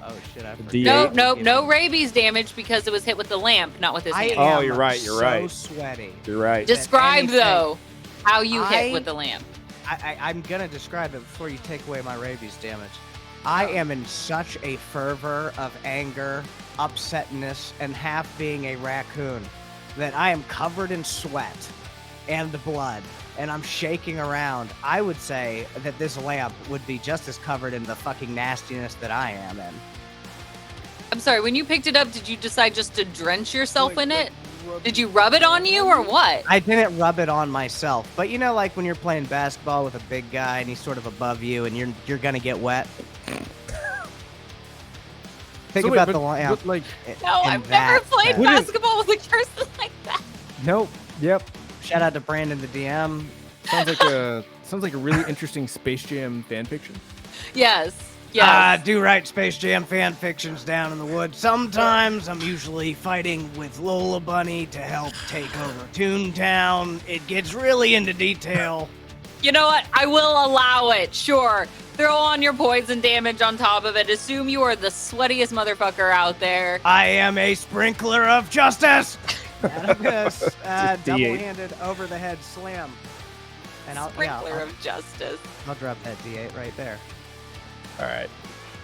Oh shit! I forgot. D8. No rabies damage because it was hit with the lamp, not with his hand. Oh, you're right, you're so right. sweaty. You're right. Describe, anything. though, how you hit I- with the lamp. I'm gonna describe it before you take away my rabies damage. I am in such a fervor of anger, upsetness, and half being a raccoon that I am covered in sweat and blood, and I'm shaking around. I would say that this lamp would be just as covered in the fucking nastiness that I am in. I'm sorry, when you picked it up, did you decide just to drench yourself in it? Did you rub it on you or what? I didn't rub it on myself, but you know, like when you're playing basketball with a big guy and he's sort of above you, and you're gonna get wet. Think So wait, about but the lamp. what, like, No, in I've never that played sense. basketball with a person like that. nope. Yep. Shout out to Brandon, the DM. Sounds like a really interesting Space Jam fan fiction. Yes. I Yes. do write Space Jam fan fictions down in the woods. Sometimes I'm usually fighting with Lola Bunny to help take over Toontown. It gets really into detail. You know what? I will allow it. Sure. Throw on your poison damage on top of it. Assume you are the sweatiest motherfucker out there. I am a sprinkler of justice. Out of this Just D8. double-handed over the head slam. And Sprinkler of justice. I'll drop that D8 right there. All right.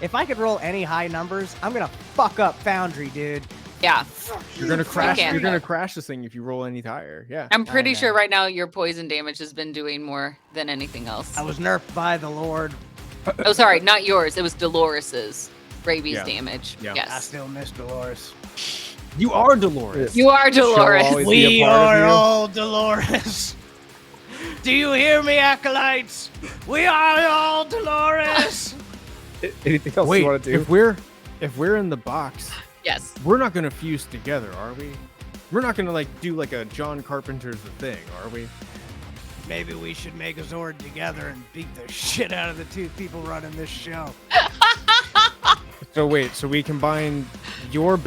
If I could roll any high numbers, I'm gonna fuck up Foundry, dude. Yeah. You're gonna crash. can. You're gonna crash this thing if you roll any higher. Yeah. I'm pretty know. sure right now your poison damage has been doing more than anything else. I was nerfed by the Lord. Oh, sorry, not yours. It was Dolores's rabies Yeah. damage. Yeah. I Yes. still miss Dolores. You are Dolores. You are She'll Dolores. always be a We part of are you. all Dolores. Do you hear me, Acolytes? We are all Dolores. Anything else Wait, you want to do? if we're in the box, Yes. we're not gonna fuse together, are we? We're not gonna like do like a John Carpenter's The Thing, are we? Maybe we should make a Zord together and beat the shit out of the two people running this show. So wait, so we combine your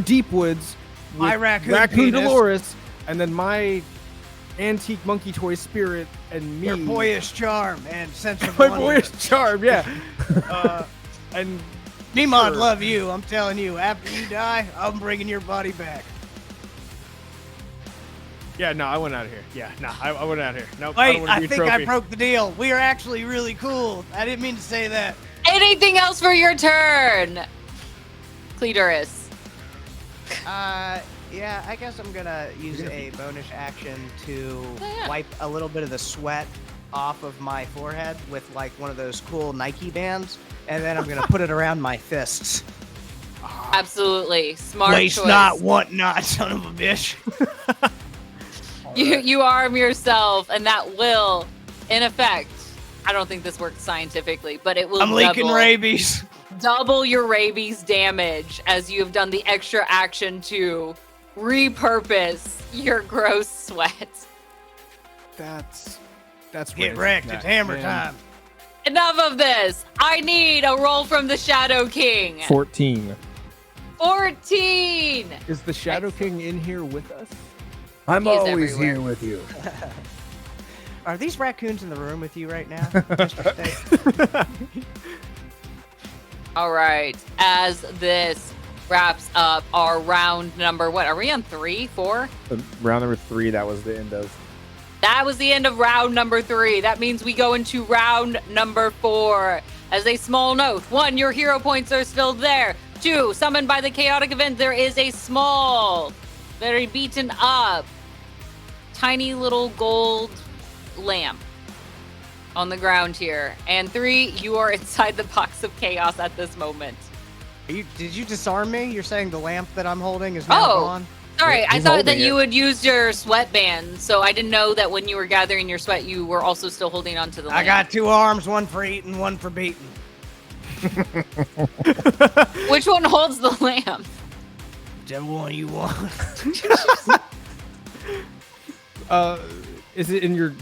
deep woods, My with raccoon penis. Dolores, and then my antique monkey toy spirit and me. Your boyish charm and sense of my wonder. boyish charm, yeah. And Nimad, Sure. love you. I'm telling you, after you die, I'm bringing your body back. yeah, no, I went out of here. Yeah, no, I went out of here. Nope, I Wait, don't want I to be a think I trophy. broke the deal. We are actually really cool. I didn't mean to say that. Anything else for your turn? Clitoris. Yeah, I guess I'm gonna use a bonus action to Oh, yeah. wipe a little bit of the sweat off of my forehead with like one of those cool Nike bands, and then I'm gonna put it around my fists. Absolutely. Smart Waste choice. not, want not, son of a bitch. You arm yourself, and that will, in effect, I don't think this works scientifically, but it will I'm leaking double, rabies. double your rabies damage as you have done the extra action to repurpose your gross sweat. That's Get racist, wrecked. Matt, It's hammer man. time. Enough of this. I need a roll from the Shadow King. 14. 14. Is the Shadow King in here with us? I'm He is always everywhere. here with you. Are these raccoons in the room with you right now? Mr. Steak? All right. As this wraps up our round number, what are we on? 3, 4? Round number 3, that was the end of. That was the end of round number 3. That means we go into round number 4. As a small note, 1, your hero points are still there. 2, summoned by the chaotic event, there is a small, very beaten up, tiny little gold lamp on the ground here. And 3, you are inside the box of chaos at this moment. Did you disarm me? You're saying the lamp that I'm holding is now Oh. gone? Sorry, I He's thought that holding you it. would use your sweatband, so I didn't know that when you were gathering your sweat, you were also still holding onto the lamp. I got 2 arms, one for eating, one for beating. Which one holds the lamp? Whichever one you want. Is it in your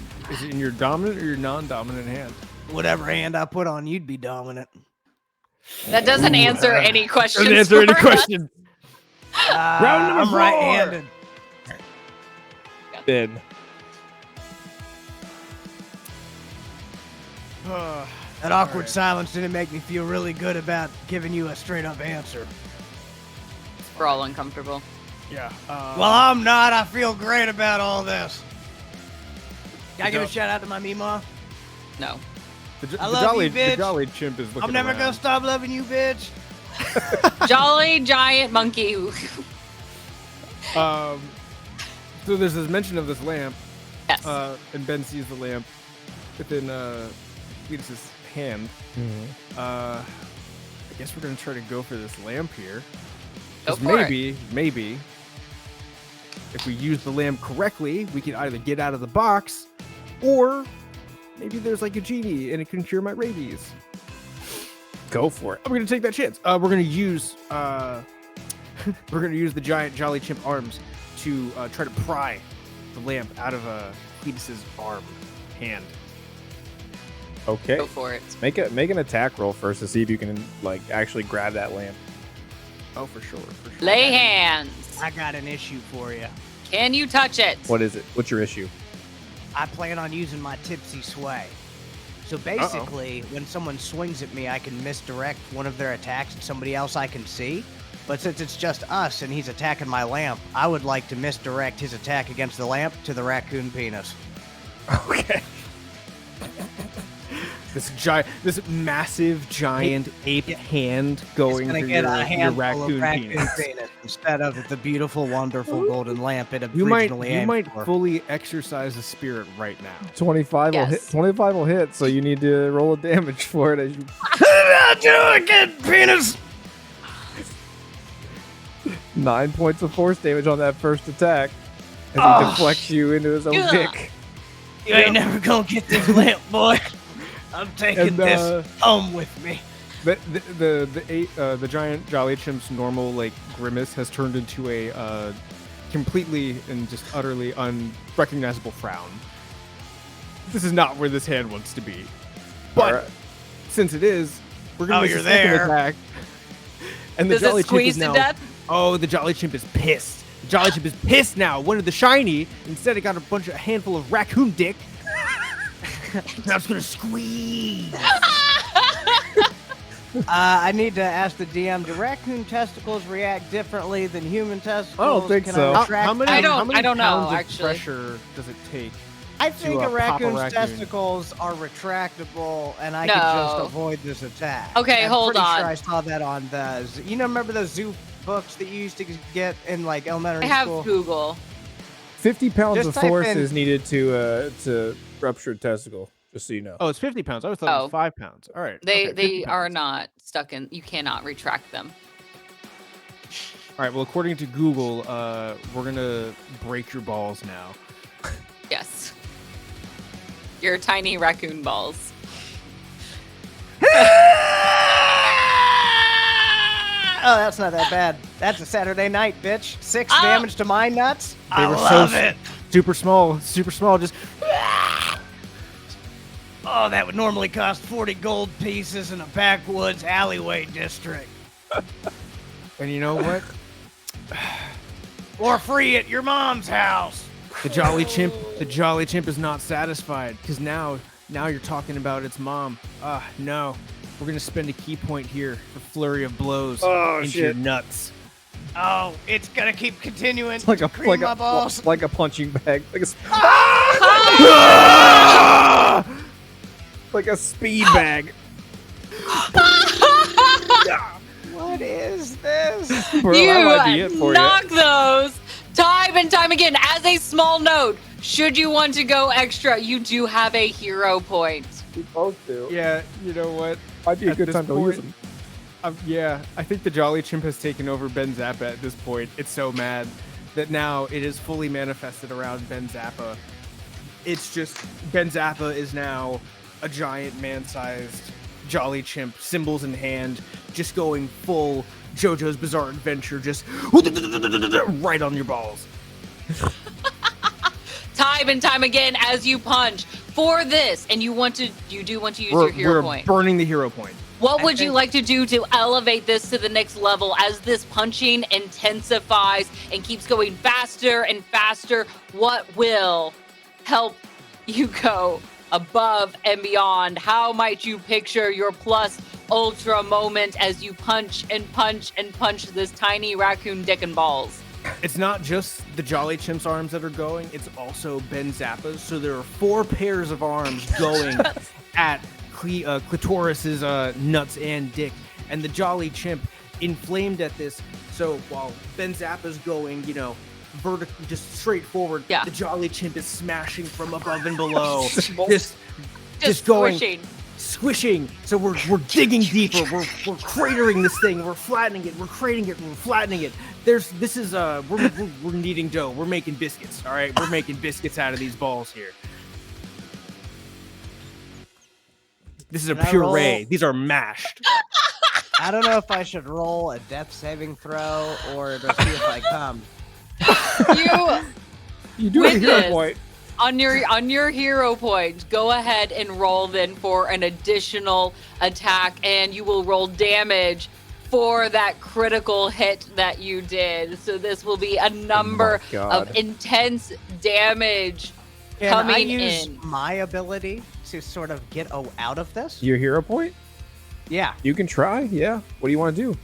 dominant or your non-dominant hand? Whatever hand I put on, you'd be dominant. That doesn't answer any questions. Doesn't answer any for us. question. Round number I'm 4. right-handed. Ben. That awkward silence didn't make me feel really good about giving you a straight-up answer. We're all uncomfortable. Yeah. Well, I'm not. I feel great about all this. Can I give a shout out to my Mima? No. I love you, bitch. The Jolly Chimp is looking I'm never around. gonna stop loving you, bitch. Jolly giant monkey. So there's this mention of this lamp, Yes. and Ben sees the lamp within Cletus's hand. I guess we're gonna try to go for this lamp here. Go 'Cause for maybe if we use the lamp correctly, we can either get out of the box, or maybe there's like a genie and it can cure my rabies. Go for it. I'm gonna take that chance. We're gonna use the giant Jolly Chimp arms to try to pry the lamp out of Cletus's hand. Okay. Go for it. Make an attack roll first to see if you can like actually grab that lamp. Oh, for sure. Lay hands. I got an issue for you. Can you touch it? What is it? What's your issue? I plan on using my tipsy sway. So basically, when someone swings at me, I can misdirect one of their attacks at somebody else I can see. But since it's just us and he's attacking my lamp, I would like to misdirect his attack against the lamp to the raccoon penis. Okay. This massive giant ape hand going Gonna through get your a handful raccoon of raccoon penis. penis instead of the beautiful, wonderful golden lamp it You might originally aimed for. fully exercise the spirit right now. 25 will Yes. hit. 25 will hit. So you need to roll a damage for it as you. penis. 9 points of force damage on that first attack as he deflects you into his own Yeah. dick. You ain't never gonna get this lamp, boy. I'm taking And, this home with me. The giant Jolly Chimp's normal like grimace has turned into a completely and just utterly unrecognizable frown. This is not where this hand wants to be. But Alright. since it is, we're gonna Oh, use you're a second there. attack. And the Does Jolly it squeeze Chimp is to now. death? Oh, the Jolly Chimp is pissed. The Jolly Chimp is pissed now. One of the shiny. Instead, it got a handful of raccoon dick. Now it's gonna squeeze. I need to ask the DM, do raccoon testicles react differently than human testicles? I don't think Can so. I retract them? I don't- how many I don't know, pounds of actually. pressure does it take? I think to, a pop a raccoon's raccoon? testicles are retractable, and I could just No. avoid this attack. Okay, I'm hold pretty on. Sure I saw that on the. Remember those zoo books that you used to get in like elementary I have school? Google. 50 pounds Just of type force in- is needed to rupture a testicle. Just so you know. Oh, it's 50 pounds. I thought it Oh. was 5 pounds. All right. They okay, 50 are pounds. not stuck in. You cannot retract them. All right. Well, according to Google, we're gonna break your balls now. Yes. Your tiny raccoon balls. Oh, that's not that bad. That's a Saturday night, bitch. 6 Oh. damage to my nuts. They I were love so it. super small, super small. Just Oh, that would normally cost 40 gold pieces in a backwoods alleyway district. and you know what? Or free at your mom's house. The Jolly Chimp is not satisfied because now you're talking about its mom. No, we're gonna spend a key point here for flurry of blows Oh, into shit. your nuts. Oh, it's gonna keep continuing Like to a cream my balls. like a punching bag, like a speed bag. What is this? Bro, that might be it You for knock those time and time again. As a small note, should you want to go extra, you do have a hero point. you. We both do. Yeah, you know what? Might be a At good this time to use point- them. Yeah, I think the Jolly Chimp has taken over Ben Zappa at this point. It's so mad that now it is fully manifested around Ben Zappa. It's just Ben Zappa is now a giant man-sized Jolly Chimp, cymbals in hand, just going full JoJo's Bizarre Adventure, just right on your balls. Time and time again as you punch for this, and you do want to use your hero We're point. burning the hero point. What would you like to do to elevate this to the next level as this punching intensifies and keeps going faster and faster? What will help you go above and beyond? How might you picture your plus ultra moment as you punch and punch and punch this tiny raccoon dick and balls? It's not just the Jolly Chimp's arms that are going, it's also Ben Zappa's. So there are 4 pairs of arms going at Clitoris's nuts and dick. And the Jolly Chimp inflamed at this. So while Ben Zappa's going, vertical, just straight forward, the Jolly Chimp is smashing from above and below. just going. Squishing. So we're digging deeper. We're cratering this thing. We're flattening it. We're cratering it. We're flattening it. We're kneading dough. We're making biscuits. All right, we're making biscuits out of these balls here. This is a puree. These are mashed. I don't know if I should roll a death saving throw or to see if I come. You do a hero point. On your hero point, go ahead and roll then for an additional attack, and you will roll damage for that critical hit that you did. So this will be a number of intense damage coming in. Can I use my ability to sort of get out of this? Your hero point? Yeah. You can try, yeah. What do you want to do?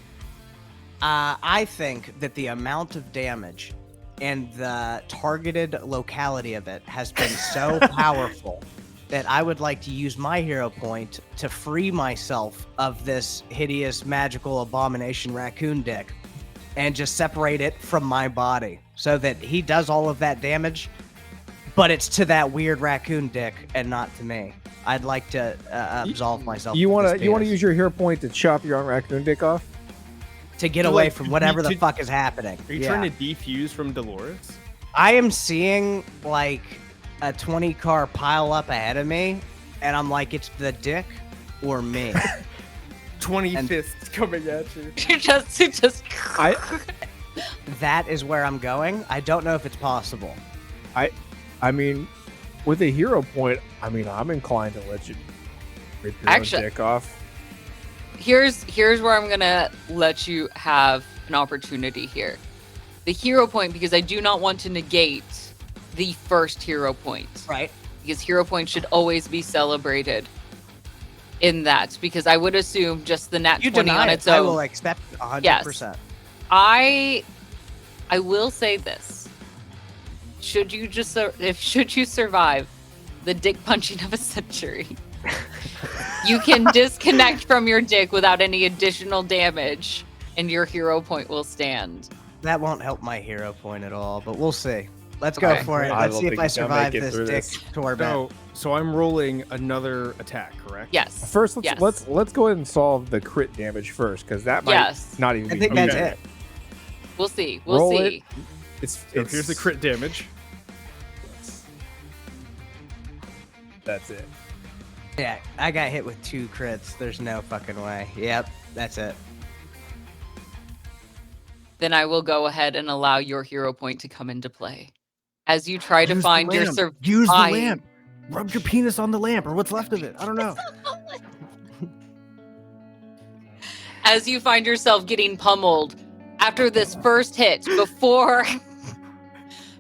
I think that the amount of damage and the targeted locality of it has been so powerful that I would like to use my hero point to free myself of this hideous magical abomination raccoon dick and just separate it from my body so that he does all of that damage, but it's to that weird raccoon dick and not to me. I'd like to absolve myself. You want to use your hero point to chop your own raccoon dick off? To get away from whatever the fuck is happening. Are you trying to defuse from Dolores? I am seeing like a 20 car pile up ahead of me, and I'm like, it's the dick or me. 20 fists coming at you. That is where I'm going. I don't know if it's possible. I mean, with a hero point, I'm inclined to let you rip your own dick off. Here's where I'm gonna let you have an opportunity here. The hero point, because I do not want to negate the first hero point. Right. Because hero points should always be celebrated in that. Because I would assume just the nat 20 on its own. I will accept 100%. Yes. I will say this. Should you survive the dick punching of a century, you can disconnect from your dick without any additional damage, and your hero point will stand. That won't help my hero point at all, but we'll see. Let's go for it. Let's see if I survive this dick torment. So I'm rolling another attack, correct? Yes. First, let's go ahead and solve the crit damage first, because that might not even. I think that's it. We'll see. We'll see. So here's the crit damage. That's it. Yeah, I got hit with 2 crits. There's no fucking way. Yep, that's it. Then I will go ahead and allow your hero point to come into play. As you try to find your survival. Use the lamp. Rub your penis on the lamp, or what's left of it. I don't know. As you find yourself getting pummeled after this first hit,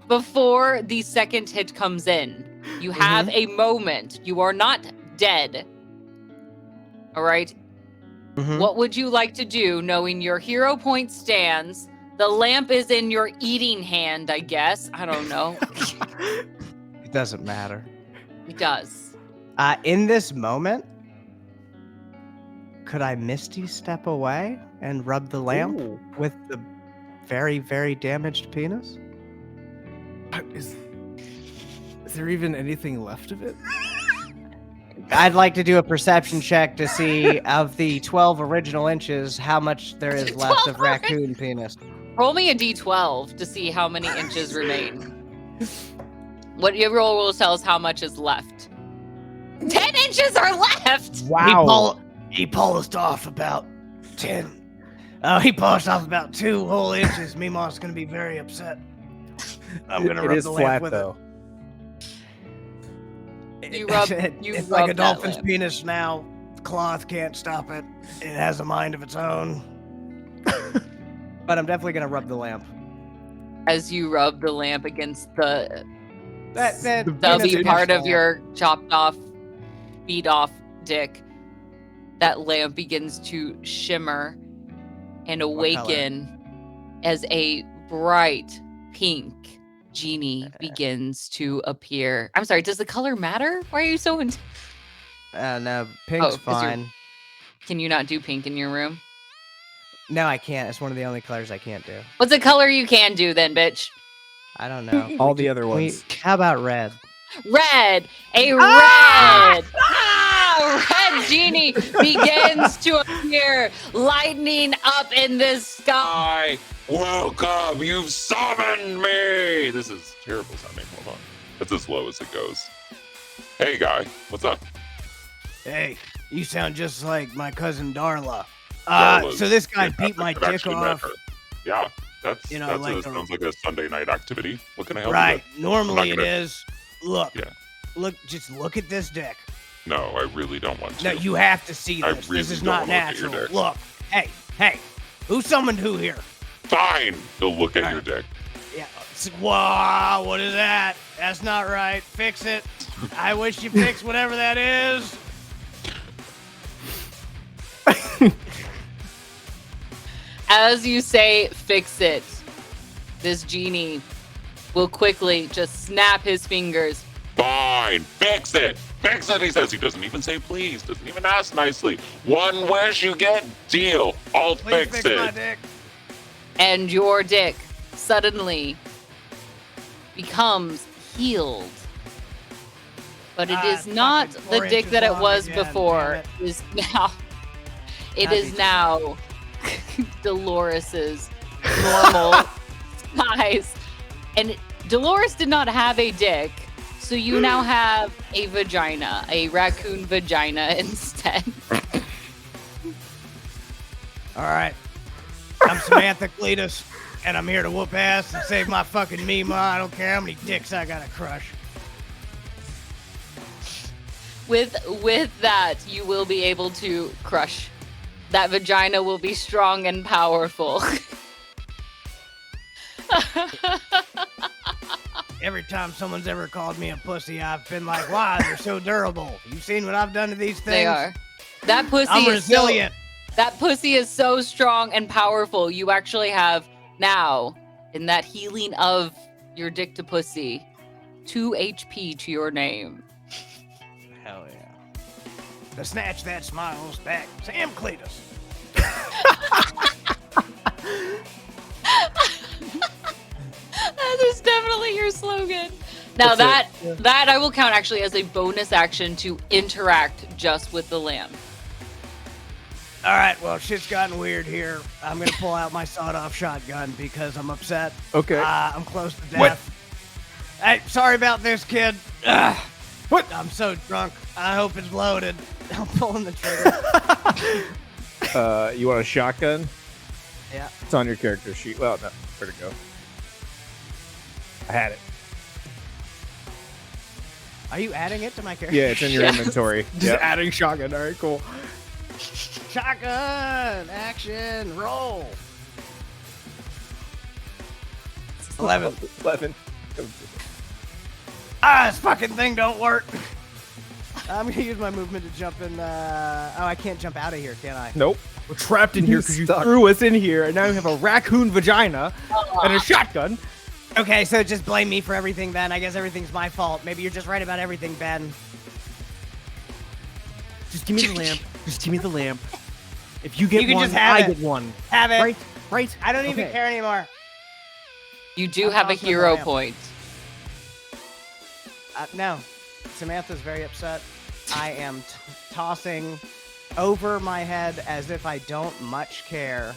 before the second hit comes in, you have a moment. You are not dead. All right? What would you like to do, knowing your hero point stands? The lamp is in your eating hand, I guess. I don't know. It doesn't matter. It does. In this moment, could I Misty step away and rub the lamp with the very, very damaged penis? Is there even anything left of it? I'd like to do a perception check to see, of the 12 original inches, how much there is left of raccoon penis. Roll me a d12 to see how many inches remain. What your roll will tell us how much is left. 10 inches are left! Wow. He polished off about 10. Oh, he polished off about 2 whole inches. Meemaw's gonna be very upset. I'm gonna It rub is the flat lamp with though. it. You rub- It's you like rub a that dolphin's lamp. penis now. Cloth can't stop it. It has a mind of its own. But I'm definitely gonna rub the lamp. As you rub the lamp against the That stubby penis part of lamp. your chopped off, beat off dick, that lamp begins to shimmer and awaken as a bright pink genie begins to appear. I'm sorry, does the color matter? Why are you so No, pink's 'cause you're- fine. Can you not do pink in your room? No, I can't. It's one of the only colors I can't do. What's the color you can do then, bitch? I don't know. All the other ones. How about red? Red! A red! Red genie begins to appear, lightning up in the sky. Welcome, you've summoned me! This is terrible sounding. Hold on. That's as low as it goes. Hey, guy. What's up? Hey, you sound just like my cousin Darla. Darla's So this guy beat fantastic. my I've dick actually met off. her. Yeah, that's, You know, that's like a, the- sounds like a Sunday night activity. What can I help Right. you Normally I'm it not gonna- is. Look. Yeah. Look. Just look at this dick. with? No, I really don't want to. No, you have to see I this. really This is don't not wanna look at your natural. dick. Look. Hey. Who summoned who here? Fine! He'll look at All your dick. Yeah. Wow. What is that? That's not right. Fix it. I wish you fixed whatever that is. As you say, fix it, this genie will quickly just snap his fingers. Fine! Fix it! Fix it, he says. He doesn't even say please. Doesn't even ask nicely. One wish you get, deal. I'll Please fix fix my it. dick. And your dick suddenly becomes healed. But it is not fucking the 4 dick inches that it long was again, before. damn It is now. It Happy is to now Dolores's normal size. And Dolores did not have a dick, so you now have a vagina, a raccoon vagina instead. All right. I'm Samantha Cletus, and I'm here to whoop ass and save my fucking Meemaw. I don't care how many dicks I gotta crush. With that, you will be able to crush. That vagina will be strong and powerful. Every time someone's ever called me a pussy, I've been like, "Wow, they're so durable." You seen what I've done to these things? They are. That pussy I'm is so, resilient. that pussy is so strong and powerful. You actually have now, in that healing of your dick to pussy, 2 HP to your name. Hell yeah. The snatch that smiles back, Sam Cletus. That is definitely your slogan. Now That's that I will count actually as a bonus action to interact just with the lamp. All right, well, shit's gotten weird here. I'm gonna pull out my sawed-off shotgun because I'm upset. Okay. I'm close to death. What? Hey, sorry about this, kid. What? I'm so drunk. I hope it's loaded. I'm pulling the trigger. You want a shotgun? Yeah. It's on your character sheet. Well, no. Where'd it go? I had it. Are you adding it to my character? Yeah, it's in your Yeah. inventory. Just adding shotgun. All right, cool. Shotgun, action, roll. 11. 11. This fucking thing don't work. I'm gonna use my movement to jump in. I can't jump out of here, can I? Nope. We're trapped in here because you Stuck. threw us in here, and now you have a raccoon vagina and a shotgun. Okay, so just blame me for everything, Ben. I guess everything's my fault. Maybe you're just right about everything, Ben. Just give me the lamp. Just give me the lamp. If you get You can one, just have I it. get one. Have it. Right? Right? I don't even Okay. care anymore. You do I'm have a off the hero lamp. point. No, Samantha's very upset. I am tossing over my head as if I don't much care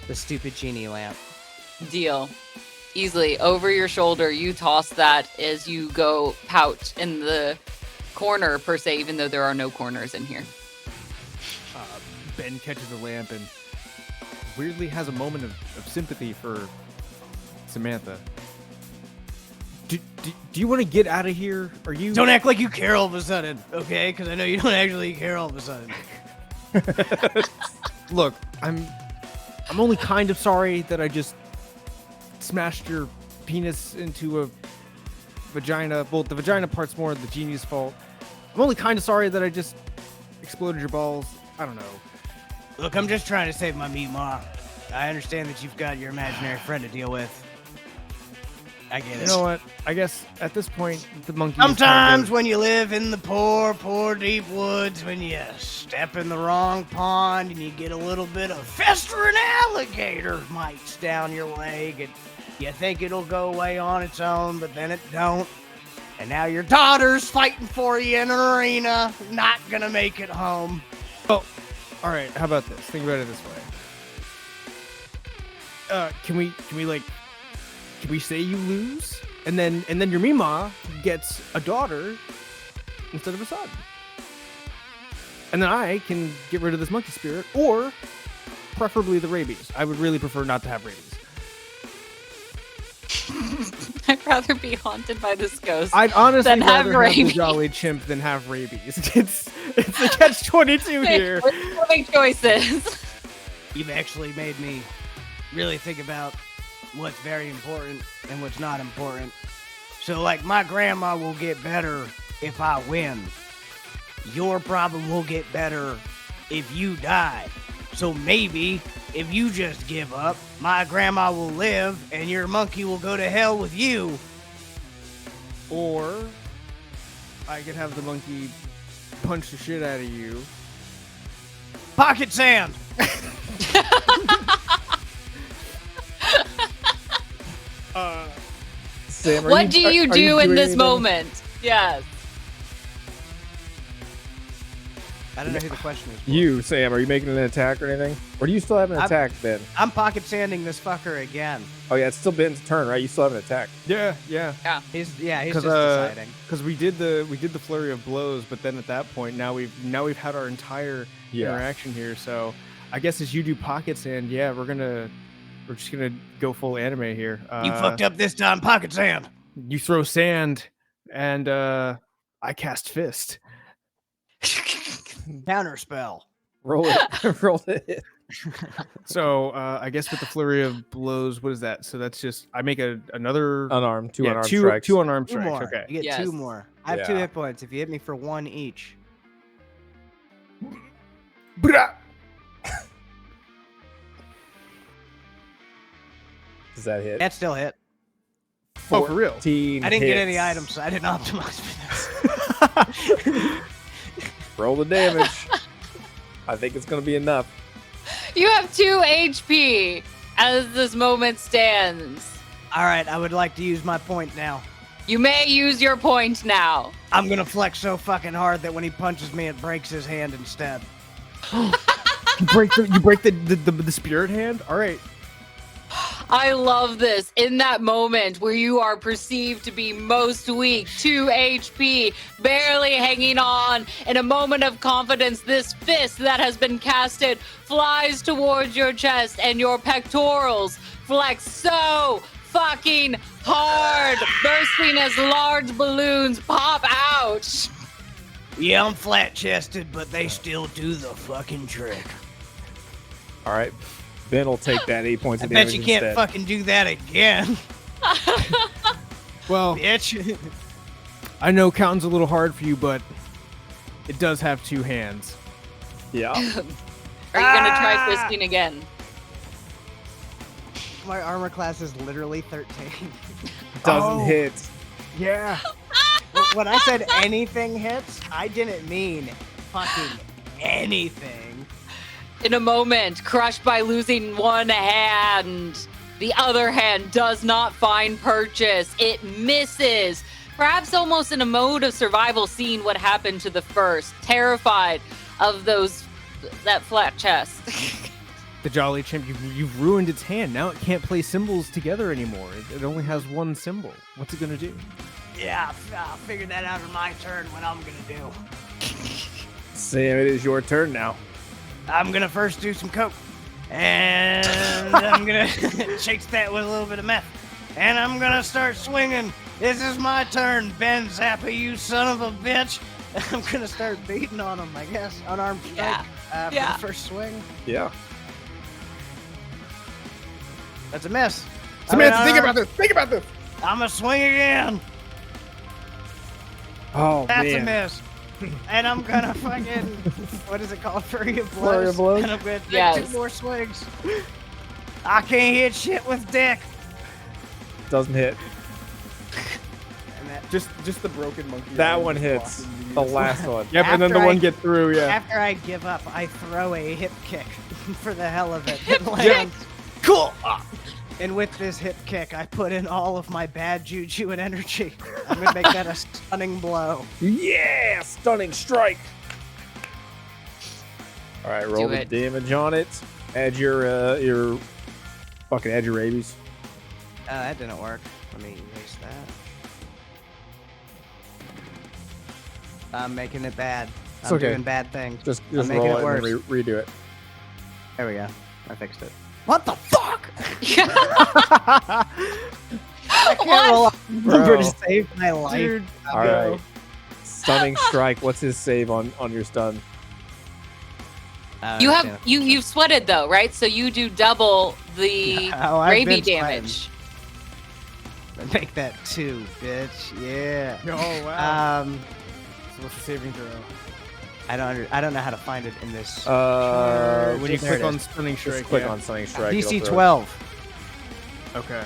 the stupid genie lamp. Deal. Easily over your shoulder, you toss that as you go pout in the corner per se, even though there are no corners in here. Ben catches the lamp and weirdly has a moment of sympathy for Samantha. Do you want to get out of here? Are you? Don't act like you care all of a sudden, okay? Because I know you don't actually care all of a sudden. Look, I'm only kind of sorry that I just smashed your penis into a vagina. Well, the vagina part's more the genie's fault. I'm only kind of sorry that I just exploded your balls. I don't know. Look, I'm just trying to save my meat ma. I understand that you've got your imaginary friend to deal with. I get it. You know what? I guess at this point, the monkey. Sometimes when you live in the poor deep woods, when you step in the wrong pond and you get a little bit of festering alligator mites down your leg, and you think it'll go away on its own, but then it don't. And now your daughter's fighting for you in an arena, not gonna make it home. Oh, all right. How about this? Think about it this way. Can we say you lose, and then your Mima gets a daughter instead of a son, and then I can get rid of this monkey spirit, or preferably the rabies. I would really prefer not to have rabies. I'd rather be haunted by this ghost. I'd honestly Then have rather have the rabies. jolly chimp than have rabies. It's a catch-22 here. We're making choices. You've actually made me really think about what's very important and what's not important. So, like, my grandma will get better if I win. Your problem will get better if you die. So maybe if you just give up, my grandma will live and your monkey will go to hell with you. Or I could have the monkey punch the shit out of you. Pocket sand. Sam, What do you do in doing this anything? moment? Yes. I don't know who the question is for. You, Sam, are you making an attack or anything? Or do you still have an I'm- attack, Ben? I'm pocket sanding this fucker again. Oh yeah, it's still Ben's turn, right? You still have an attack. Yeah. He's just 'Cause, deciding. Because we did the flurry of blows, but then at that point, now we've had our entire interaction here. So I guess as you do pocket sand, yeah, we're just gonna go full anime here. You fucked up this time, pocket sand. You throw sand, and I cast fist. Counter spell. Roll it. Roll it. So I guess with the flurry of blows, what is that? So that's just I make another Unarmed, two unarmed two strikes. two unarmed Two strikes. more. Okay. You get Yes. two more. I have 2 Yeah. hit points if you hit me for 1 each. Does that hit? That still hit. Oh, for real? 14 I didn't get any hits. items, so I didn't optimize for this. Roll the damage. I think it's gonna be enough. You have 2 HP as this moment stands. All right, I would like to use my point now. You may use your point now. I'm gonna flex so fucking hard that when he punches me, it breaks his hand instead. You break the spirit hand. All right. I love this. In that moment where you are perceived to be most weak, 2 HP, barely hanging on, in a moment of confidence, this fist that has been casted flies towards your chest and your pectorals flex so fucking hard, bursting as large balloons pop out. Yeah, I'm flat chested, but they still do the fucking trick. All right. Ben will take that 8 points I of damage bet you can't instead. fucking do that again, Well, bitch. I know counting's a little hard for you, but it does have 2 hands. Yeah. Are you gonna try fisting again? My armor class is literally 13. Doesn't Oh. hit. Yeah. When I said anything hits, I didn't mean fucking anything. In a moment, crushed by losing one hand, the other hand does not find purchase. It misses. Perhaps almost in a mode of survival, seeing what happened to the first, terrified of that flat chest. The Jolly Chimp, you've ruined its hand. Now it can't play symbols together anymore. It only has one symbol. What's it gonna do? Yeah, I'll figure that out on my turn. What I'm gonna do. Sam, it is your turn now. I'm gonna first do some coke. And I'm gonna chase that with a little bit of meth. And I'm gonna start swinging. This is my turn, Ben Zappa, you son of a bitch. I'm gonna start beating on him, I guess. Unarmed strike for the first swing. Yeah. That's a miss. Samantha, think about this. Think about this. I'm gonna swing again. Oh, That's man. a miss. And I'm gonna fucking, what is it called? Flurry of blows. Flurry of blows? And I'm gonna take Yes. 2 more swings. I can't hit shit with dick. Doesn't hit. And that, Just the broken monkey. That line one just hits. walking The into last one. Yep, and then the After one I- get through, yeah. After I give up, I throw a hip kick for the hell of it. It lands. Cool. And with this hip kick, I put in all of my bad juju and energy. I'm gonna make that a stunning blow. Yeah! Stunning strike. All right, roll the it. damage on it. Add your fucking add your rabies. That didn't work. Let me erase that. I'm making it bad. It's I'm okay. doing bad things. Just I'm making roll it it worse. and then redo it. There we go. I fixed it. What the fuck? I can't roll a number Bro. to save my life. Dude, All right. Stunning strike. What's his save on your stun? You've sweated though, right? So you do double the Oh, I've rabies been sweating. damage. Make that 2, bitch. Yeah. Oh, wow. So what's the saving throw? I don't know how to find it in this. When you There click it on is. Stunning Strike. Just click yeah. on stunning strike. DC it'll throw it. 12. Okay.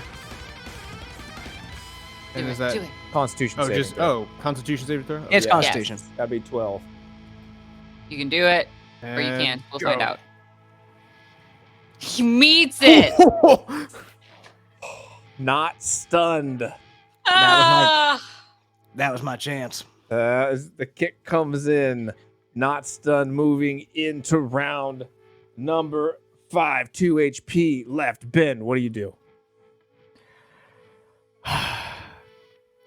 Do And it, is that do it. Constitution oh saving just throw. Constitution saving throw? It's Yeah. Constitution. That'd be 12. You can do it, or you And can't. We'll go. find out. He meets it. Not stunned. Ah! That was my chance. As the kick comes in, not stunned, moving into round number 5. 2 HP left. Ben, what do you do?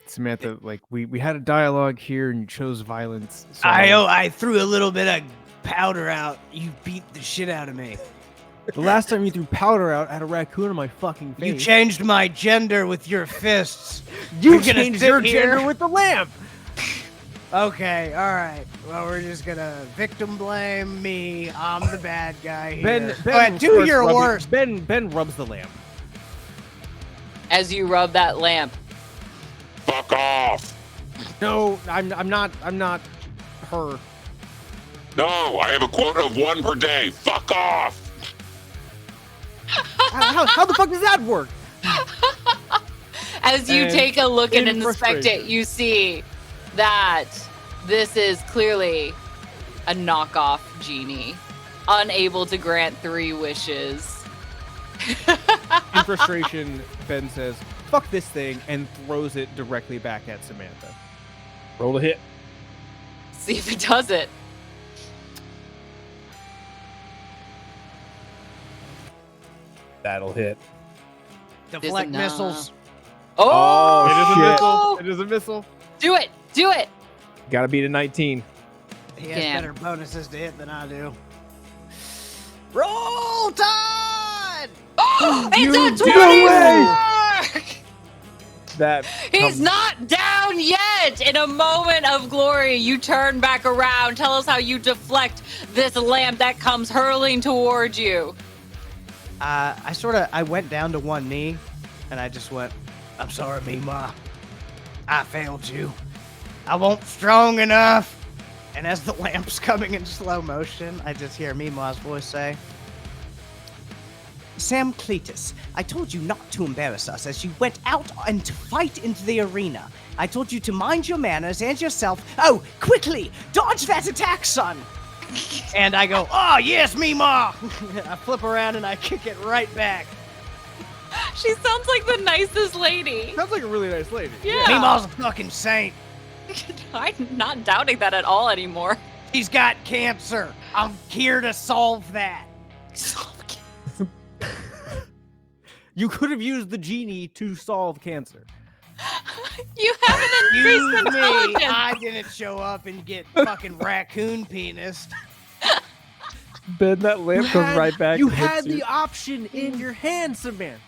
Samantha, like we had a dialogue here and you chose violence. So I threw a little bit of powder out. You beat the shit out of me. the last time you threw powder out, I had a raccoon on my fucking face. You changed my gender with your fists. You You're gonna changed sit your here? gender with the lamp. Okay, all right. Well, we're just gonna victim blame me. I'm the bad guy here. Ben, Go ahead, do starts your rubbing- worst. Ben rubs the lamp. As you rub that lamp. Fuck off! No, I'm not her. No, I have a quota of 1 per day. Fuck off! How the fuck does that work? As you And take a look and in inspect it, frustration. you see that this is clearly a knockoff genie, unable to grant 3 wishes. In frustration, Ben says, "Fuck this thing," and throws it directly back at Samantha. Roll a hit. See if it does it. That'll hit. Deflect enough. missiles. Oh, It is a shit. missile. It is a missile. do it! Do it! Gotta beat a 19. He has Damn. better bonuses to hit than I do. Roll Tide! It's a no 24! That He's comes- not down yet! In a moment of glory, you turn back around. Tell us how you deflect this lamp that comes hurling towards you. I went down to one knee, and I just went, "I'm sorry, Mima. I failed you. I won't strong enough." And as the lamp's coming in slow motion, I just hear Mima's voice say, "Sam Cletus, I told you not to embarrass us as you went out and to fight into the arena. I told you to mind your manners and yourself. Oh, quickly, dodge that attack, son!" And I go, "Oh, yes, Mima!" I flip around and I kick it right back. She sounds like the nicest lady. Sounds like a really nice lady. Yeah. Mima's a fucking saint. I'm not doubting that at all anymore. She's got cancer. I'm here to solve that. You could have used the genie to solve cancer. You haven't You increased me, intelligence. I didn't show up and get fucking raccoon penis. Ben, that lamp goes right back. You and hits had the option in your hand, Samantha.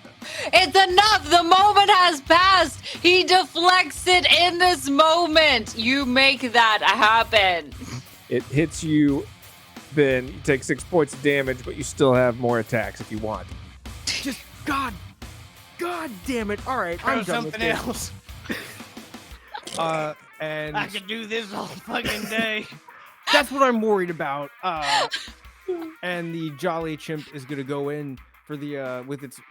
It's enough. The moment has passed. He deflects it in this moment. You make that happen. It hits you, Ben. You take 6 points of damage, but you still have more attacks if you want. Just God damn it! All right, Throw I'm done with something this. else. And I could do this all fucking day. that's what I'm worried about. And the Jolly Chimp is gonna go in for the with its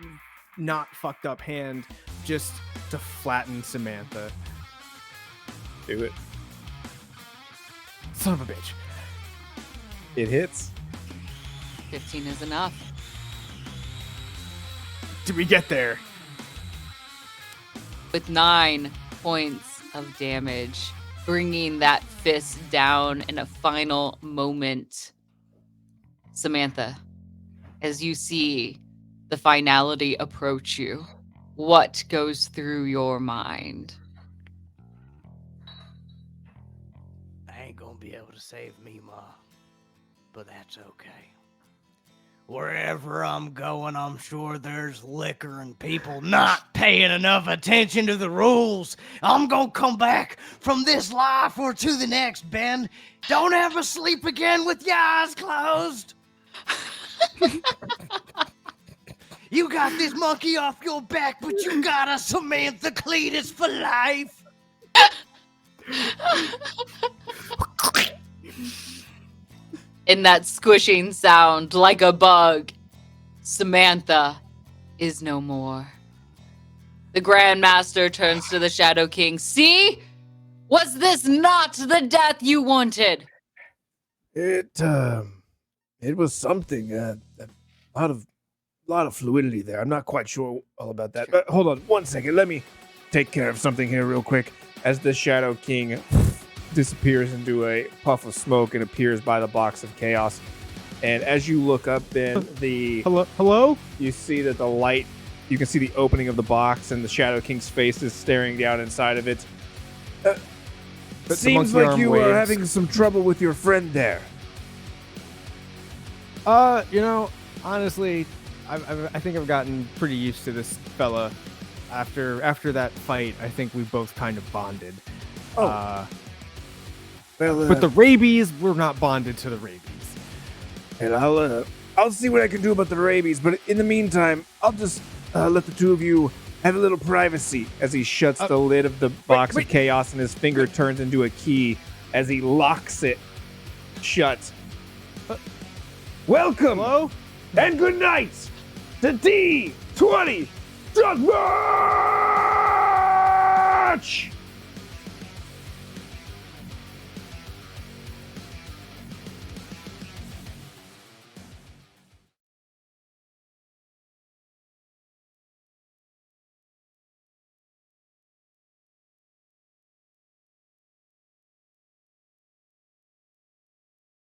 not fucked up hand just to flatten Samantha. Do it. Son of a bitch. It hits. 15 is enough. Did we get there? With 9 points of damage, bringing that fist down in a final moment. Samantha, as you see the finality approach you, what goes through your mind? I ain't gonna be able to save me, Ma. But that's okay. Wherever I'm going, I'm sure there's liquor and people not paying enough attention to the rules. I'm gonna come back from this life or to the next, Ben. Don't ever sleep again with your eyes closed. You got this monkey off your back, but you got a Samantha Cletus for life. In that squishing sound, like a bug, Samantha is no more. The Grandmaster turns to the Shadow King. See? Was this not the death you wanted? It was something. A lot of fluidity there. I'm not quite sure all about that. But hold on 1 second. Let me take care of something here real quick. As the Shadow King disappears into a puff of smoke and appears by the box of chaos. And as you look up, Ben, Hello? you see that the light, you can see the opening of the box, and the Shadow King's face is staring down inside of it. But the Seems monkey like arm you waves. are having some trouble with your friend there. Honestly, I think I've gotten pretty used to this fella. After that fight, I think we both kind of bonded. Oh. Well, But the rabies, we're not bonded to the rabies. and I'll see what I can do about the rabies. But in the meantime, I'll just let the two of you have a little privacy. As he shuts the lid of the box of chaos and his finger turns into a key as he locks it shut. Welcome Hello? and good night to D20 Deathmatch!